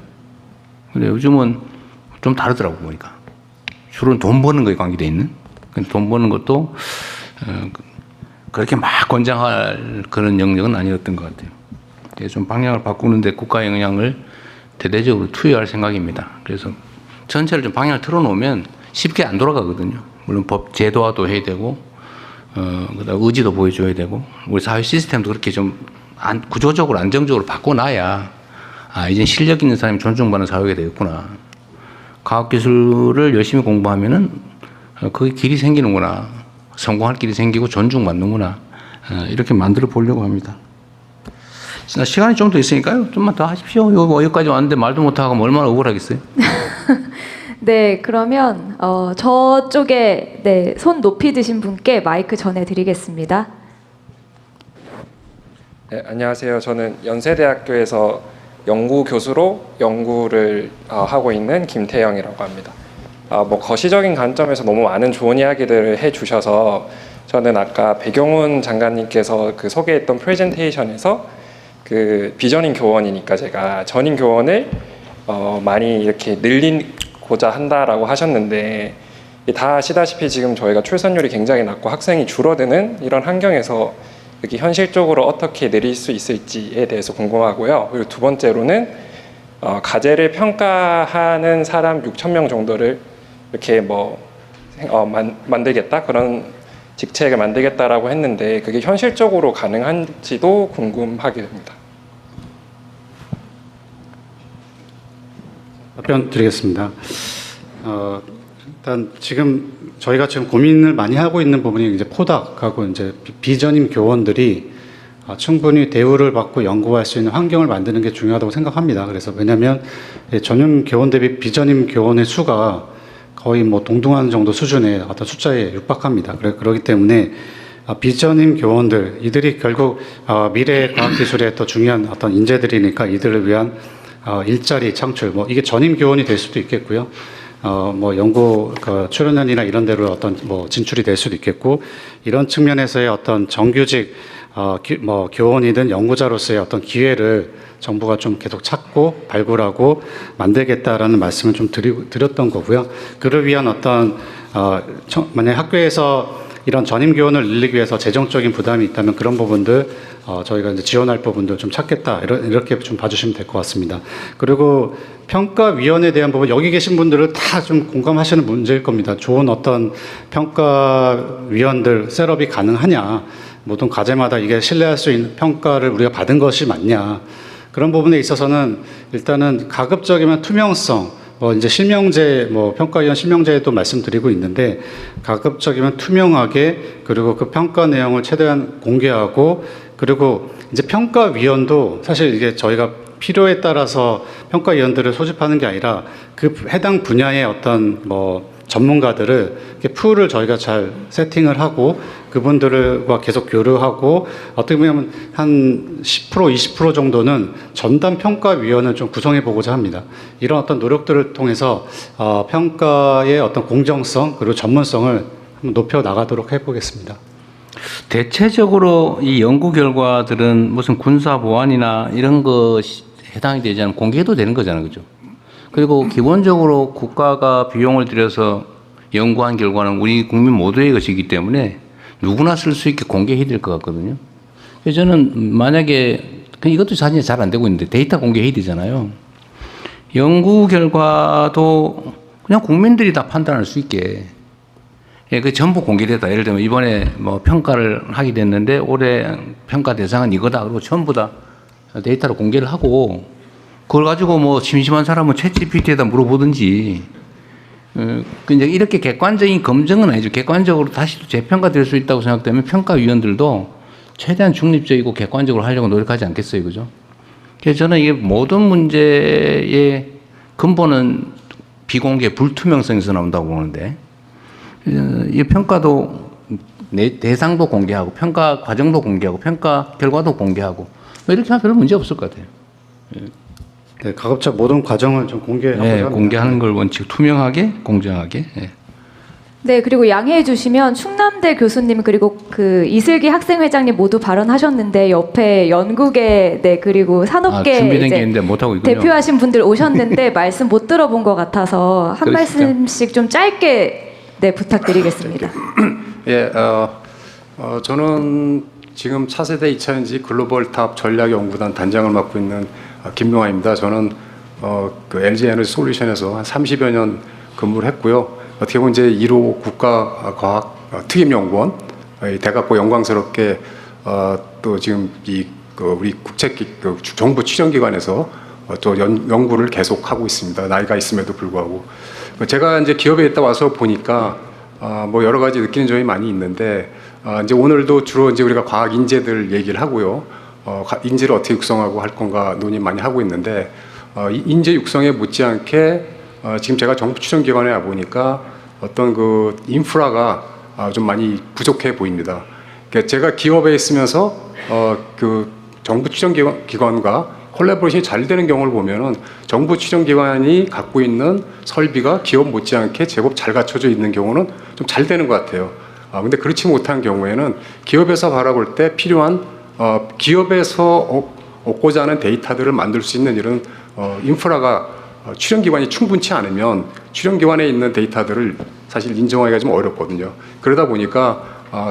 근데 요즘은 좀 다르더라고 보니까. 주로 돈 버는 거에 관계돼 있는. 돈 버는 것도 그렇게 막 권장할 그런 영역은 아니었던 것 같아요. 좀 방향을 바꾸는데 국가 영향을 대대적으로 투여할 생각입니다. 그래서 전체를 좀 방향을 틀어놓으면 쉽게 안 돌아가거든요. 물론 법 제도화도 해야 되고, 그다음 의지도 보여줘야 되고, 우리 사회 시스템도 그렇게 좀 구조적으로 안정적으로 바꿔놔야 이제 실력 있는 사람이 존중받는 사회가 되겠구나. 과학기술을 열심히 공부하면은 그 길이 생기는구나. 성공할 길이 생기고 존중받는구나. 이렇게 만들어 보려고 합니다. 시간이 좀 더 있으니까요. 좀만 더 하십시오. 여기까지 왔는데 말도 못하고 얼마나 억울하겠어요. 네, 그러면 저쪽에 손 높이 드신 분께 마이크 전해드리겠습니다. 네, 안녕하세요. 저는 연세대학교에서 연구 교수로 연구를 하고 있는 김태영이라고 합니다. 거시적인 관점에서 너무 많은 좋은 이야기들을 해주셔서 저는 아까 배경훈 장관님께서 소개했던 프레젠테이션에서 그 비전임 교원이니까 제가 전임 교원을 많이 이렇게 늘리고자 한다라고 하셨는데, 다 아시다시피 지금 저희가 출산율이 굉장히 낮고 학생이 줄어드는 이런 환경에서 이렇게 현실적으로 어떻게 늘릴 수 있을지에 대해서 궁금하고요. 그리고 두 번째로는 가제를 평가하는 사람 6,000명 정도를 이렇게 만들겠다, 그런 직책을 만들겠다라고 했는데 그게 현실적으로 가능한지도 궁금하게 됩니다. 답변 드리겠습니다. 일단 지금 저희가 지금 고민을 많이 하고 있는 부분이 이제 포닥하고 이제 비전임 교원들이 충분히 대우를 받고 연구할 수 있는 환경을 만드는 게 중요하다고 생각합니다. 그래서 왜냐하면 전임 교원 대비 비전임 교원의 수가 거의 뭐 동등한 정도 수준의 어떤 숫자에 육박합니다. 그렇기 때문에 비전임 교원들, 이들이 결국 미래 과학기술의 또 중요한 어떤 인재들이니까 이들을 위한 일자리 창출, 뭐 이게 전임 교원이 될 수도 있겠고요. 뭐 연구 출연연이나 이런 데로 어떤 뭐 진출이 될 수도 있겠고, 이런 측면에서의 어떤 정규직 뭐 교원이든 연구자로서의 어떤 기회를 정부가 좀 계속 찾고 발굴하고 만들겠다라는 말씀을 좀 드렸던 거고요. 그를 위한 어떤 만약 학교에서 이런 전임 교원을 늘리기 위해서 재정적인 부담이 있다면 그런 부분들 저희가 이제 지원할 부분들 좀 찾겠다, 이렇게 좀 봐주시면 될 것 같습니다. 그리고 평가위원회에 대한 부분, 여기 계신 분들은 다 좀 공감하시는 문제일 겁니다. 좋은 어떤 평가위원들 셋업이 가능하냐, 모든 과제마다 이게 신뢰할 수 있는 평가를 우리가 받은 것이 맞냐, 그런 부분에 있어서는 일단은 가급적이면 투명성, 이제 실명제, 평가위원 실명제도 말씀드리고 있는데, 가급적이면 투명하게, 그리고 그 평가 내용을 최대한 공개하고, 그리고 이제 평가위원도 사실 이게 저희가 필요에 따라서 평가위원들을 소집하는 게 아니라 그 해당 분야의 어떤 전문가들을 이렇게 풀을 저희가 잘 세팅을 하고 그분들과 계속 교류하고, 어떻게 보면 한 10% 20% 정도는 전담 평가위원을 좀 구성해 보고자 합니다. 이런 어떤 노력들을 통해서 평가의 어떤 공정성 그리고 전문성을 한번 높여 나가도록 해보겠습니다. 대체적으로 이 연구 결과들은 무슨 군사 보안이나 이런 것이 해당이 되지 않으면 공개해도 되는 거잖아요, 그죠? 그리고 기본적으로 국가가 비용을 들여서 연구한 결과는 우리 국민 모두의 것이기 때문에 누구나 쓸 수 있게 공개해야 될 것 같거든요. 그래서 저는 만약에 이것도 사실 잘 안 되고 있는데 데이터 공개해야 되잖아요. 연구 결과도 그냥 국민들이 다 판단할 수 있게, 그 전부 공개되다. 예를 들면 이번에 평가를 하게 됐는데 올해 평가 대상은 이거다, 그리고 전부 다 데이터로 공개를 하고, 그걸 가지고 심심한 사람은 챗GPT에다 물어보든지, 이제 이렇게 객관적인 검증은 아니죠. 객관적으로 다시 재평가될 수 있다고 생각되면 평가위원들도 최대한 중립적이고 객관적으로 하려고 노력하지 않겠어요, 그죠? 그래서 저는 이게 모든 문제의 근본은 비공개, 불투명성에서 나온다고 보는데, 이 평가도 대상도 공개하고 평가 과정도 공개하고 평가 결과도 공개하고 이렇게 하면 별로 문제 없을 것 같아요. 네, 가급적 모든 과정을 좀 공개하고 합니다. 공개하는 걸 원칙, 투명하게, 공정하게. 네, 그리고 양해해 주시면 충남대 교수님 그리고 그 이슬기 학생회장님 모두 발언하셨는데 옆에 연구계, 그리고 산업계 준비된 게 있는데 못 하고 있군요. 대표하신 분들 오셨는데 말씀 못 들어본 것 같아서 한 그러시죠? 말씀씩 좀 짧게 부탁드리겠습니다. 예, 저는 지금 차세대 2차전지 글로벌 탑 전략연구단 단장을 맡고 있는 김명환입니다. 저는 그 LG 에너지 솔루션에서 한 30여 년 근무를 했고요. 어떻게 보면 이제 1호 국가과학 특임연구원, 대각고 영광스럽게 또 지금 우리 정부 출연기관에서 또 연구를 계속하고 있습니다. 나이가 있음에도 불구하고. 제가 이제 기업에 있다 와서 보니까 여러 가지 느끼는 점이 많이 있는데, 이제 오늘도 주로 이제 우리가 과학 인재들 얘기를 하고요. 인재를 어떻게 육성하고 할 건가 논의 많이 하고 있는데, 이 인재 육성에 못지않게 지금 제가 정부 출연기관에 와 보니까 어떤 그 인프라가 좀 많이 부족해 보입니다. 그러니까 제가 기업에 있으면서 그 정부 출연기관과 콜라보레이션이 잘 되는 경우를 보면은 정부 출연기관이 갖고 있는 설비가 기업 못지않게 제법 잘 갖춰져 있는 경우는 좀 잘 되는 것 같아요. 근데 그렇지 못한 경우에는 기업에서 바라볼 때 필요한 기업에서 얻고자 하는 데이터들을 만들 수 있는 이런 인프라가 출연기관이 충분치 않으면 출연기관에 있는 데이터들을 사실 인정하기가 좀 어렵거든요. 그러다 보니까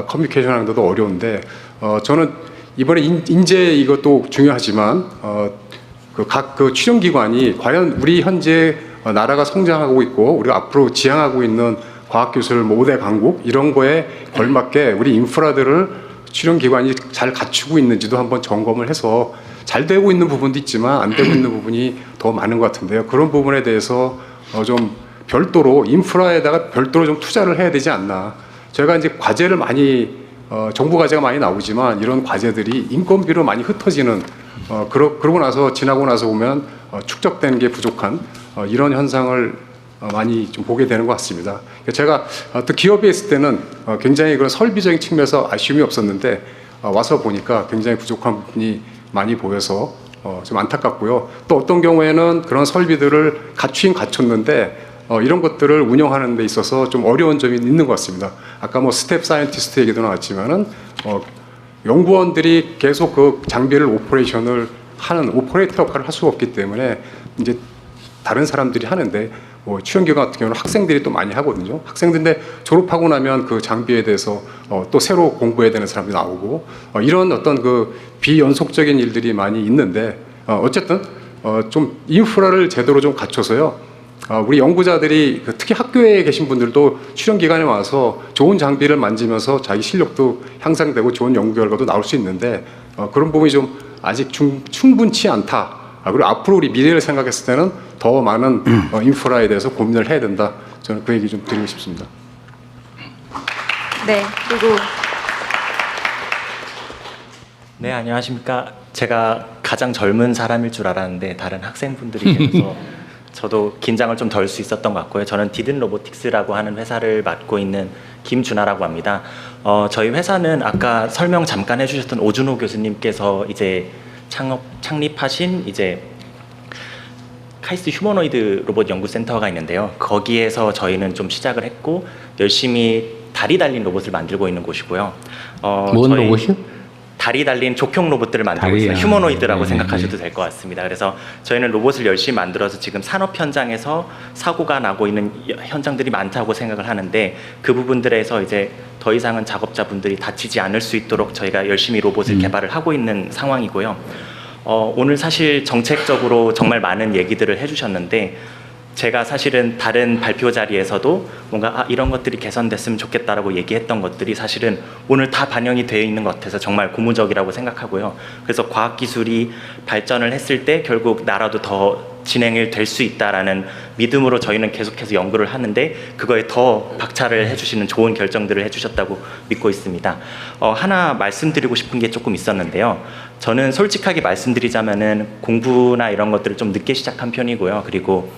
커뮤니케이션 하는 것도 어려운데 저는 이번에 인재 이것도 중요하지만 각 출연기관이 과연 우리 현재 나라가 성장하고 있고 우리가 앞으로 지향하고 있는 과학기술 5대 강국 이런 거에 걸맞게 우리 인프라들을 출연기관이 잘 갖추고 있는지도 한번 점검을 해서 잘 되고 있는 부분도 있지만 안 되고 있는 부분이 더 많은 것 같은데요. 그런 부분에 대해서 좀 별도로 인프라에다가 별도로 좀 투자를 해야 되지 않나. 저희가 이제 과제를 많이 정부 과제가 많이 나오지만 이런 과제들이 인건비로 많이 흩어지는 그러고 나서 지나고 나서 보면 축적되는 게 부족한 이런 현상을 많이 좀 보게 되는 것 같습니다. 제가 또 기업에 있을 때는 굉장히 그런 설비적인 측면에서 아쉬움이 없었는데 와서 보니까 굉장히 부족한 부분이 많이 보여서 좀 안타깝고요. 또 어떤 경우에는 그런 설비들을 갖추긴 갖췄는데 이런 것들을 운영하는 데 있어서 좀 어려운 점이 있는 것 같습니다. 아까 뭐 스텝 사이언티스트 얘기도 나왔지만은 연구원들이 계속 그 장비를 오퍼레이션을 하는 오퍼레이터 역할을 할 수가 없기 때문에 이제 다른 사람들이 하는데 뭐 출연기관 같은 경우는 학생들이 또 많이 하거든요. 학생들인데 졸업하고 나면 그 장비에 대해서 또 새로 공부해야 되는 사람들이 나오고 이런 어떤 그 비연속적인 일들이 많이 있는데 어쨌든 좀 인프라를 제대로 좀 갖춰서요. 우리 연구자들이 특히 학교에 계신 분들도 출연기관에 와서 좋은 장비를 만지면서 자기 실력도 향상되고 좋은 연구 결과도 나올 수 있는데 그런 부분이 좀 아직 충분치 않다. 그리고 앞으로 우리 미래를 생각했을 때는 더 많은 인프라에 대해서 고민을 해야 된다. 저는 그 얘기 좀 드리고 싶습니다. 네, 그리고 네, 안녕하십니까. 제가 가장 젊은 사람일 줄 알았는데 다른 학생분들이 계셔서 저도 긴장을 좀 덜 수 있었던 것 같고요. 저는 디든 로보틱스라고 하는 회사를 맡고 있는 김준하라고 합니다. 저희 회사는 아까 설명 잠깐 해주셨던 오준호 교수님께서 이제 창립하신 이제 카이스트 휴머노이드 로봇 연구센터가 있는데요. 거기에서 저희는 좀 시작을 했고 열심히 다리 달린 로봇을 만들고 있는 곳이고요. 뭔 로봇이요? 다리 달린 족형 로봇들을 만들고 있어요. 휴머노이드라고 생각하셔도 될 것 같습니다. 그래서 저희는 로봇을 열심히 만들어서 지금 산업 현장에서 사고가 나고 있는 현장들이 많다고 생각을 하는데 그 부분들에서 이제 더 이상은 작업자분들이 다치지 않을 수 있도록 저희가 열심히 로봇을 개발을 하고 있는 상황이고요. 오늘 사실 정책적으로 정말 많은 얘기들을 해주셨는데 제가 사실은 다른 발표 자리에서도 뭔가 이런 것들이 개선됐으면 좋겠다라고 얘기했던 것들이 사실은 오늘 다 반영이 되어 있는 것 같아서 정말 고무적이라고 생각하고요. 그래서 과학기술이 발전을 했을 때 결국 나라도 더 진행이 될 수 있다라는 믿음으로 저희는 계속해서 연구를 하는데 그거에 더 박차를 해주시는 좋은 결정들을 해주셨다고 믿고 있습니다. 하나 말씀드리고 싶은 게 조금 있었는데요. 저는 솔직하게 말씀드리자면은 공부나 이런 것들을 좀 늦게 시작한 편이고요. 그리고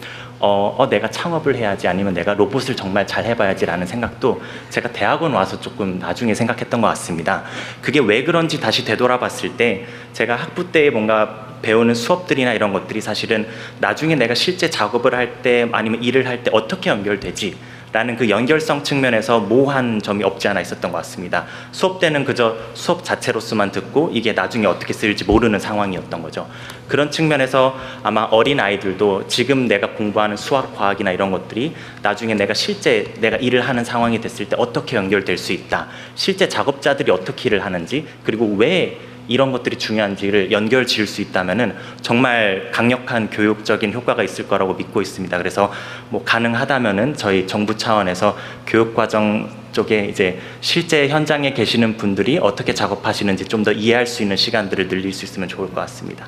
내가 창업을 해야지 아니면 내가 로봇을 정말 잘 해봐야지라는 생각도 제가 대학원 와서 조금 나중에 생각했던 것 같습니다. 그게 왜 그런지 다시 되돌아봤을 때 제가 학부 때 뭔가 배우는 수업들이나 이런 것들이 사실은 나중에 내가 실제 작업을 할 때 아니면 일을 할 때 어떻게 연결되지? 라는 그 연결성 측면에서 모호한 점이 없지 않아 있었던 것 같습니다. 수업 때는 그저 수업 자체로서만 듣고 이게 나중에 어떻게 쓰일지 모르는 상황이었던 거죠. 그런 측면에서 아마 어린 아이들도 지금 내가 공부하는 수학, 과학이나 이런 것들이 나중에 내가 실제 내가 일을 하는 상황이 됐을 때 어떻게 연결될 수 있다. 실제 작업자들이 어떻게 일을 하는지 그리고 왜 이런 것들이 중요한지를 연결 지을 수 있다면은 정말 강력한 교육적인 효과가 있을 거라고 믿고 있습니다. 그래서 뭐 가능하다면은 저희 정부 차원에서 교육과정 쪽에 이제 실제 현장에 계시는 분들이 어떻게 작업하시는지 좀 더 이해할 수 있는 시간들을 늘릴 수 있으면 좋을 것 같습니다.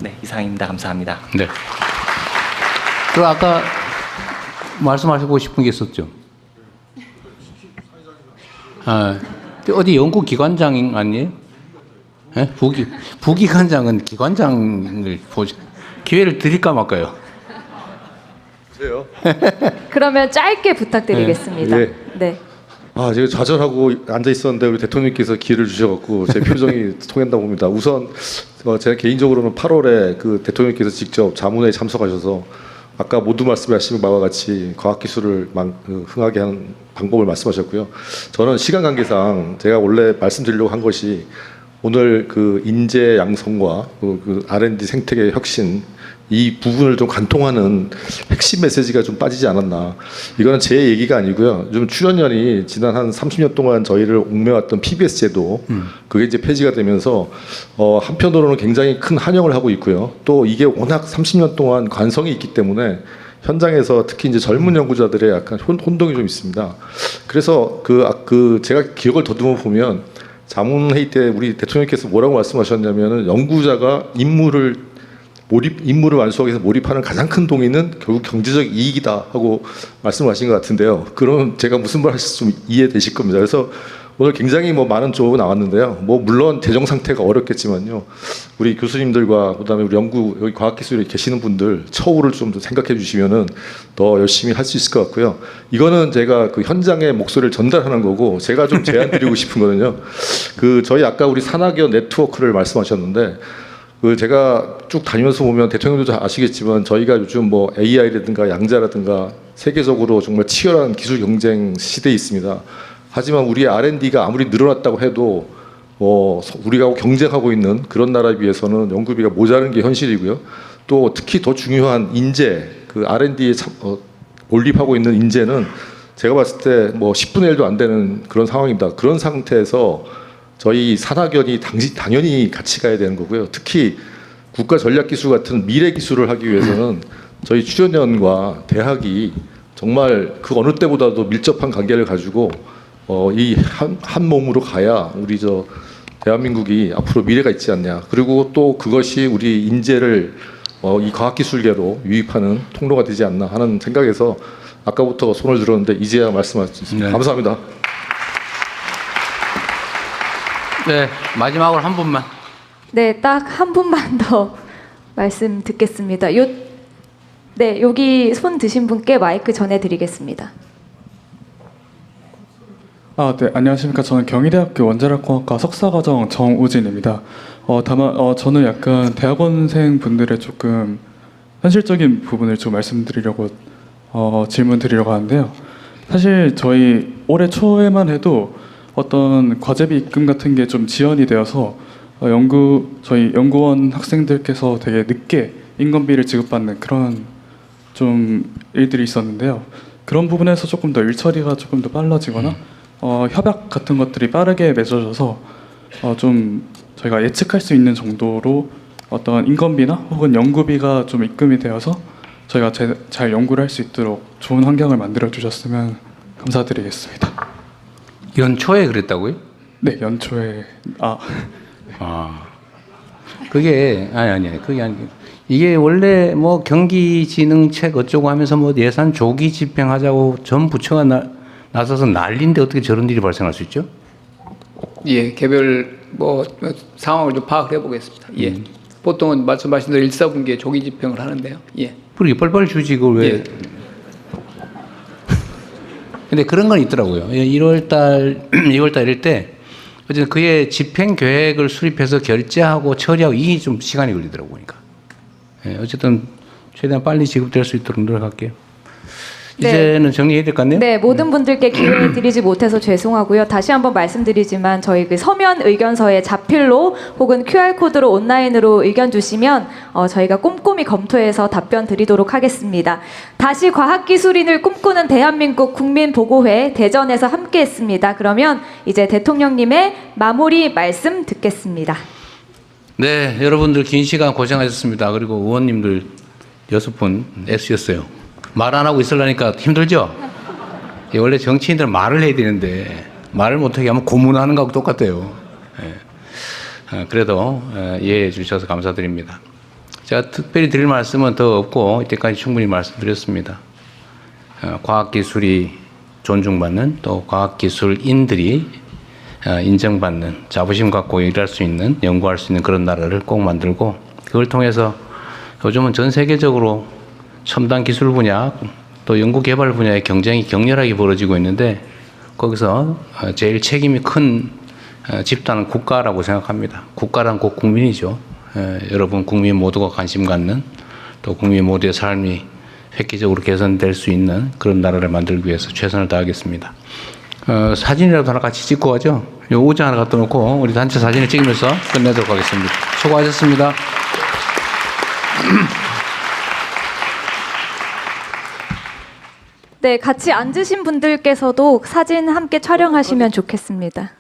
네, 이상입니다. 감사합니다. 네. 그 아까 말씀하시고 싶은 게 있었죠. 어디 연구 기관장 아니에요? 네? 부기관장은 기관장을 기회를 드릴까 말까요? 그래요? 그러면 짧게 부탁드리겠습니다. 네. 네. 제가 좌절하고 앉아 있었는데 우리 대통령께서 기회를 주셔갖고 제 표정이 통했나 봅니다. 우선 제가 개인적으로는 8월에 그 대통령께서 직접 자문회에 참석하셔서 아까 모두 말씀하신 바와 같이 과학기술을 흥하게 하는 방법을 말씀하셨고요. 저는 시간 관계상 제가 원래 말씀드리려고 한 것이 오늘 그 인재 양성과 그 R&D 생태계 혁신 이 부분을 좀 관통하는 핵심 메시지가 좀 빠지지 않았나. 이거는 제 얘기가 아니고요. 좀 출연연이 지난 한 30년 동안 저희를 옥매왔던 PBS 제도 그게 이제 폐지가 되면서 한편으로는 굉장히 큰 환영을 하고 있고요. 또 이게 워낙 30년 동안 관성이 있기 때문에 현장에서 특히 이제 젊은 연구자들의 약간 혼동이 좀 있습니다. 그래서 제가 기억을 더듬어 보면 자문회의 때 우리 대통령께서 뭐라고 말씀하셨냐면은 연구자가 임무를 완수하기 위해서 몰입하는 가장 큰 동의는 결국 경제적 이익이다 하고 말씀하신 것 같은데요. 그럼 제가 무슨 말 하실지 좀 이해되실 겁니다. 그래서 오늘 굉장히 많은 조언이 나왔는데요. 물론 재정 상태가 어렵겠지만요. 우리 교수님들과 그다음에 우리 여기 과학기술에 계시는 분들 처우를 좀 더 생각해 주시면은 더 열심히 할 수 있을 것 같고요. 이거는 제가 그 현장의 목소리를 전달하는 거고 제가 좀 제안 드리고 싶은 거는요. 저희 아까 우리 산학연 네트워크를 말씀하셨는데 제가 쭉 다니면서 보면 대통령도 잘 아시겠지만 저희가 요즘 AI라든가 양자라든가 세계적으로 정말 치열한 기술 경쟁 시대에 있습니다. 하지만 우리 R&D가 아무리 늘어났다고 해도 우리가 경쟁하고 있는 그런 나라에 비해서는 연구비가 모자란 게 현실이고요. 또 특히 더 중요한 인재, 그 R&D에 몰입하고 있는 인재는 제가 봤을 때 10분의 1도 안 되는 그런 상황입니다. 그런 상태에서 저희 산학연이 당연히 같이 가야 되는 거고요. 특히 국가전략기술 같은 미래 기술을 하기 위해서는 저희 출연연과 대학이 정말 그 어느 때보다도 밀접한 관계를 가지고 이 한 몸으로 가야 우리 대한민국이 앞으로 미래가 있지 않냐. 그리고 또 그것이 우리 인재를 이 과학기술계로 유입하는 통로가 되지 않나 하는 생각에서 아까부터 손을 들었는데 이제야 말씀할 수 있습니다. 네. 감사합니다. 네, 마지막으로 한 분만. 네, 딱 한 분만 더 말씀 듣겠습니다. 네, 여기 손 드신 분께 마이크 전해드리겠습니다. 네, 안녕하십니까. 저는 경희대학교 원자력공학과 석사과정 정우진입니다. 다만 저는 약간 대학원생 분들의 조금 현실적인 부분을 좀 말씀드리려고 질문 드리려고 하는데요. 사실 저희 올해 초에만 해도 어떤 과제비 입금 같은 게 좀 지연이 되어서 저희 연구원 학생들께서 되게 늦게 인건비를 지급받는 그런 좀 일들이 있었는데요. 그런 부분에서 조금 더 일 처리가 조금 더 빨라지거나 협약 같은 것들이 빠르게 맺어져서 좀 저희가 예측할 수 있는 정도로 어떤 인건비나 혹은 연구비가 좀 입금이 되어서 저희가 잘 연구를 할 수 있도록 좋은 환경을 만들어 주셨으면 감사드리겠습니다. 연초에 그랬다고요? 네, 연초에 그게 그게 아니고 이게 원래 경기지능책 어쩌고 하면서 예산 조기 집행하자고 전 부처가 나서서 난리인데 어떻게 저런 일이 발생할 수 있죠? 예, 개별 상황을 좀 파악을 해보겠습니다. 예, 보통은 말씀하신 대로 1사분기에 조기 집행을 하는데요. 예. 그러게 빨리빨리 주지 그걸 왜? 예. 근데 그런 건 있더라고요. 2월달 이럴 때 어쨌든 그의 집행 계획을 수립해서 결제하고 처리하고 이게 좀 시간이 걸리더라고요. 보니까. 예, 어쨌든 최대한 빨리 지급될 수 있도록 노력할게요. 네. 이제는 정리해야 될 것 같네요. 네, 모든 분들께 기회 드리지 못해서 죄송하고요. 다시 한번 말씀드리지만 저희 그 서면 의견서에 자필로 혹은 QR코드로 온라인으로 의견 주시면 저희가 꼼꼼히 검토해서 답변 드리도록 하겠습니다. 다시 과학기술인을 꿈꾸는 대한민국 국민보고회 대전에서 함께했습니다. 그러면 이제 대통령님의 마무리 말씀 듣겠습니다. 네, 여러분들 긴 시간 고생하셨습니다. 그리고 의원님들 6분 애쓰셨어요. 말 안 하고 있으려니까 힘들죠? 원래 정치인들은 말을 해야 되는데 말을 못하게 하면 고문하는 거하고 똑같아요. 그래도 이해해 주셔서 감사드립니다. 제가 특별히 드릴 말씀은 더 없고 이때까지 충분히 말씀드렸습니다. 과학기술이 존중받는 또 과학기술인들이 인정받는 자부심 갖고 일할 수 있는 연구할 수 있는 그런 나라를 꼭 만들고 그걸 통해서 요즘은 전 세계적으로 첨단 기술 분야 또 연구 개발 분야의 경쟁이 격렬하게 벌어지고 있는데 거기서 제일 책임이 큰 집단은 국가라고 생각합니다. 국가란 곧 국민이죠. 여러분 국민 모두가 관심 갖는 또 국민 모두의 삶이 획기적으로 개선될 수 있는 그런 나라를 만들기 위해서 최선을 다하겠습니다. 사진이라도 하나 같이 찍고 가죠. 요 우지 하나 갖다 놓고 우리 단체 사진을 찍으면서 끝내도록 하겠습니다. 수고하셨습니다. 네, 같이 앉으신 분들께서도 사진 함께 촬영하시면 좋겠습니다.